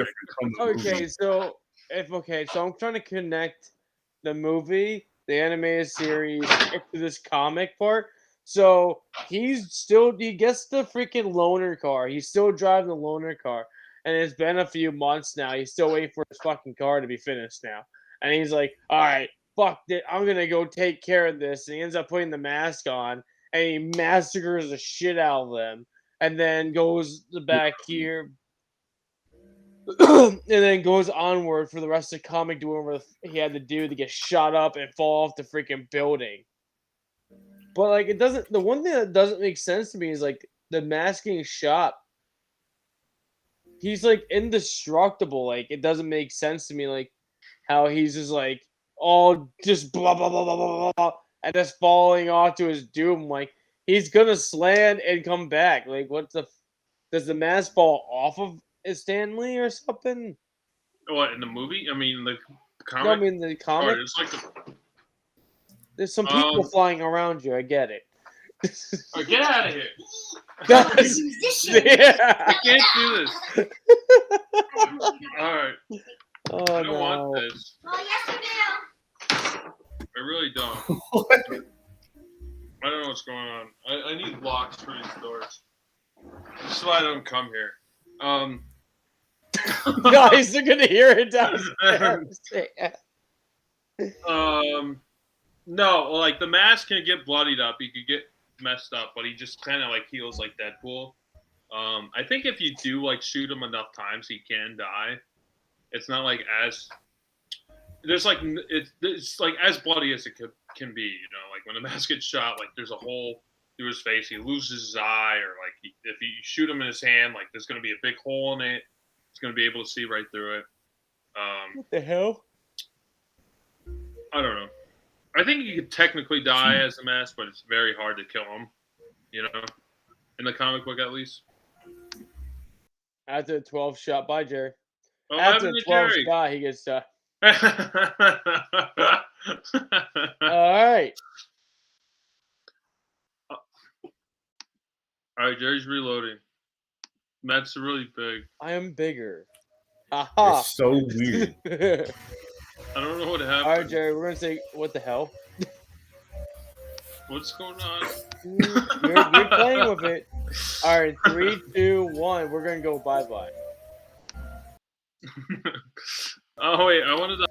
Okay, so I'm trying to connect the movie, the animated series, to this comic part. So he gets the freaking loaner car. He's still driving the loaner car, and it's been a few months now. He's still waiting for his fucking car to be finished now, and he's like, "All right, fuck it, I'm gonna go take care of this." And he ends up putting the mask on, and he massacres the shit out of them, and then goes back here. And then goes onward for the rest of the comic, doing what he had to do to get shot up and fall off the freaking building. But like, it doesn't. The one thing that doesn't make sense to me is like the masking shop. He's like indestructible. Like it doesn't make sense to me. Like how he's just like all just blah blah blah blah blah blah, and just falling off to his doom. Like he's gonna slam and come back. Like does the mask fall off of Stanley or something? What in the movie? I mean the comic. No, I mean the comic. There's some people flying around you. I get it. Get out of here! Yeah. I can't do this. All right. Oh, I don't want this. Oh, yes, you do. I really don't. I don't know what's going on. I need locks for these doors. This is why I don't come here. Guys, they're gonna hear it downstairs. No, like the mask can get bloodied up. He could get messed up, but he just kind of like heals like Deadpool. I think if you do like shoot him enough times, he can die. It's not like it's like as bloody as it can be. Like when the mask gets shot, like there's a hole through his face. He loses his eye, or like if you shoot him in his hand, like there's gonna be a big hole in it. He's gonna be able to see right through it. What the hell? I don't know. I think you could technically die as a mask, but it's very hard to kill him. In the comic book at least. After the 12 shot, bye, Jerry. Oh, after the 12 shot, he gets All right. All right, Jerry's reloading. Matt's really big. I am bigger. Aha. It's so weird. I don't know what happened. All right, Jerry, we're going to say, what the hell? What's going on? You're playing with it. All right, 3, 2, 1. We're going to go bye-bye. Oh, wait. I wanted to...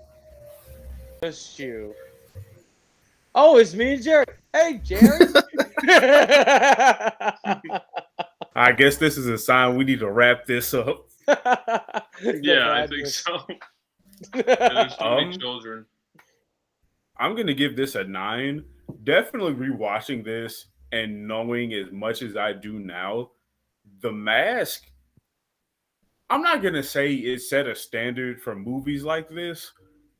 Just you. Oh, it's me and Jerry. Hey, Jerry. I guess this is a sign we need to wrap this up. Yeah, I think so. There's so many children. I'm going to give this a 9. Definitely rewatching this and knowing as much as I do now, The Mask, I'm not going to say it set a standard for movies like this,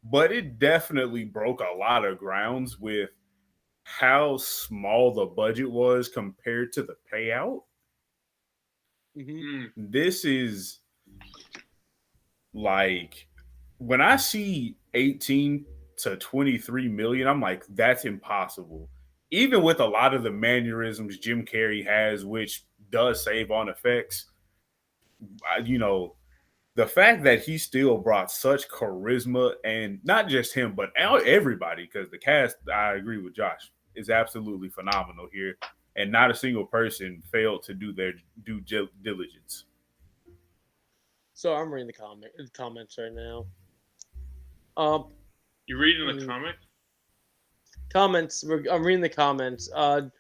but it definitely broke a lot of grounds with how small the budget was compared to the payout. Mm-hmm. This is like, when I see 18 to 23 million, I'm like, that's impossible. Even with a lot of the mannerisms Jim Carrey has, which does save on effects, the fact that he still brought such charisma, and not just him, but everybody, because the cast, I agree with Josh, is absolutely phenomenal here. And not a single person failed to do their due diligence. So I'm reading the comments right now. You reading the comic? Comments. I'm reading the comments.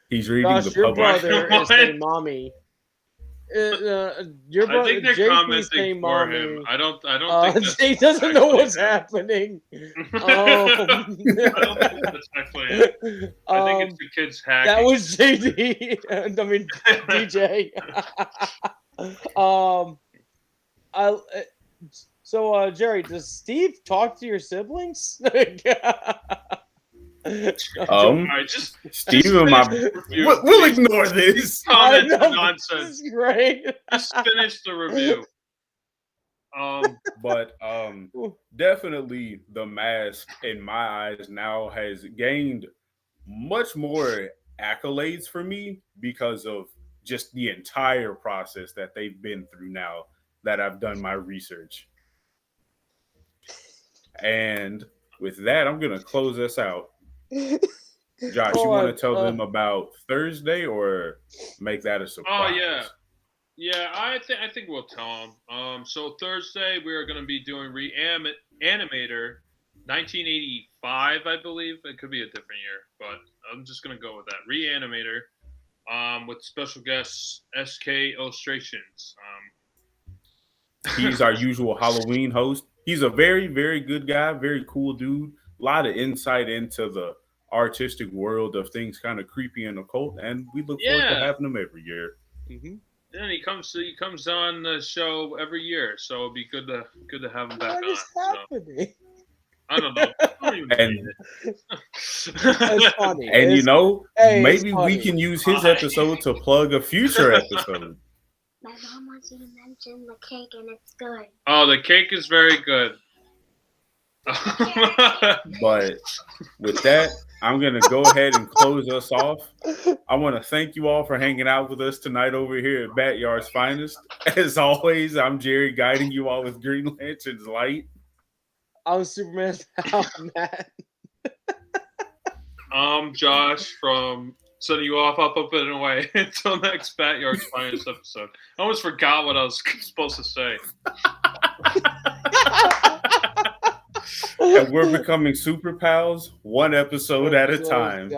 He's reading Josh, the your public. brother is saying mommy. Your brother, I think they're JP's commenting saying for mommy. him. I don't think that's Jake doesn't know what's him. happening. I don't think that's actually it. I think it's the kids hacking. That was JD. I mean DJ. So Jerry, does Steve talk to your siblings? Alright, just Steven, we'll ignore this. Comment nonsense. This is great. Just finish the review. But definitely The Mask, in my eyes, now has gained much more accolades for me because of just the entire process that they've been through now that I've done my research. And with that, I'm going to close us out. Josh, you want to tell them about Thursday or make that a surprise? Oh, yeah. I think we'll tell them. So Thursday, we are going to be doing Reanimator 1985, I believe. It could be a different year, but I'm just going to go with that. Reanimator with special guest SK Illustrations. He's our usual Halloween host. He's a very, very good guy, very cool dude. A lot of insight into the artistic world of things kind of creepy and occult, and we look forward to having him every year. Mm-hmm. And he comes on the show every year, so it'd be good to have him back on. What is happening? I don't know. It's funny. And maybe we can use his episode to plug a future episode. My mom wants you to mention the cake, and it's good. Oh, the cake is very good. But with that, I'm going to go ahead and close us off. I want to thank you all for hanging out with us tonight over here at BatYard's Finest. As always, I'm Jerry, guiding you all with Green Lantern's light. I'm Superman's pal, Matt. I'm Josh from sending you off, up, and away. Until next BatYard's Finest episode. I almost forgot what I was supposed to say. And we're becoming super pals, one episode at a time.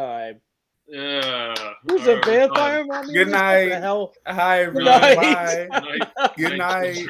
Yeah. Who's a vampire? Good night. Hi, everyone. Bye. Good night.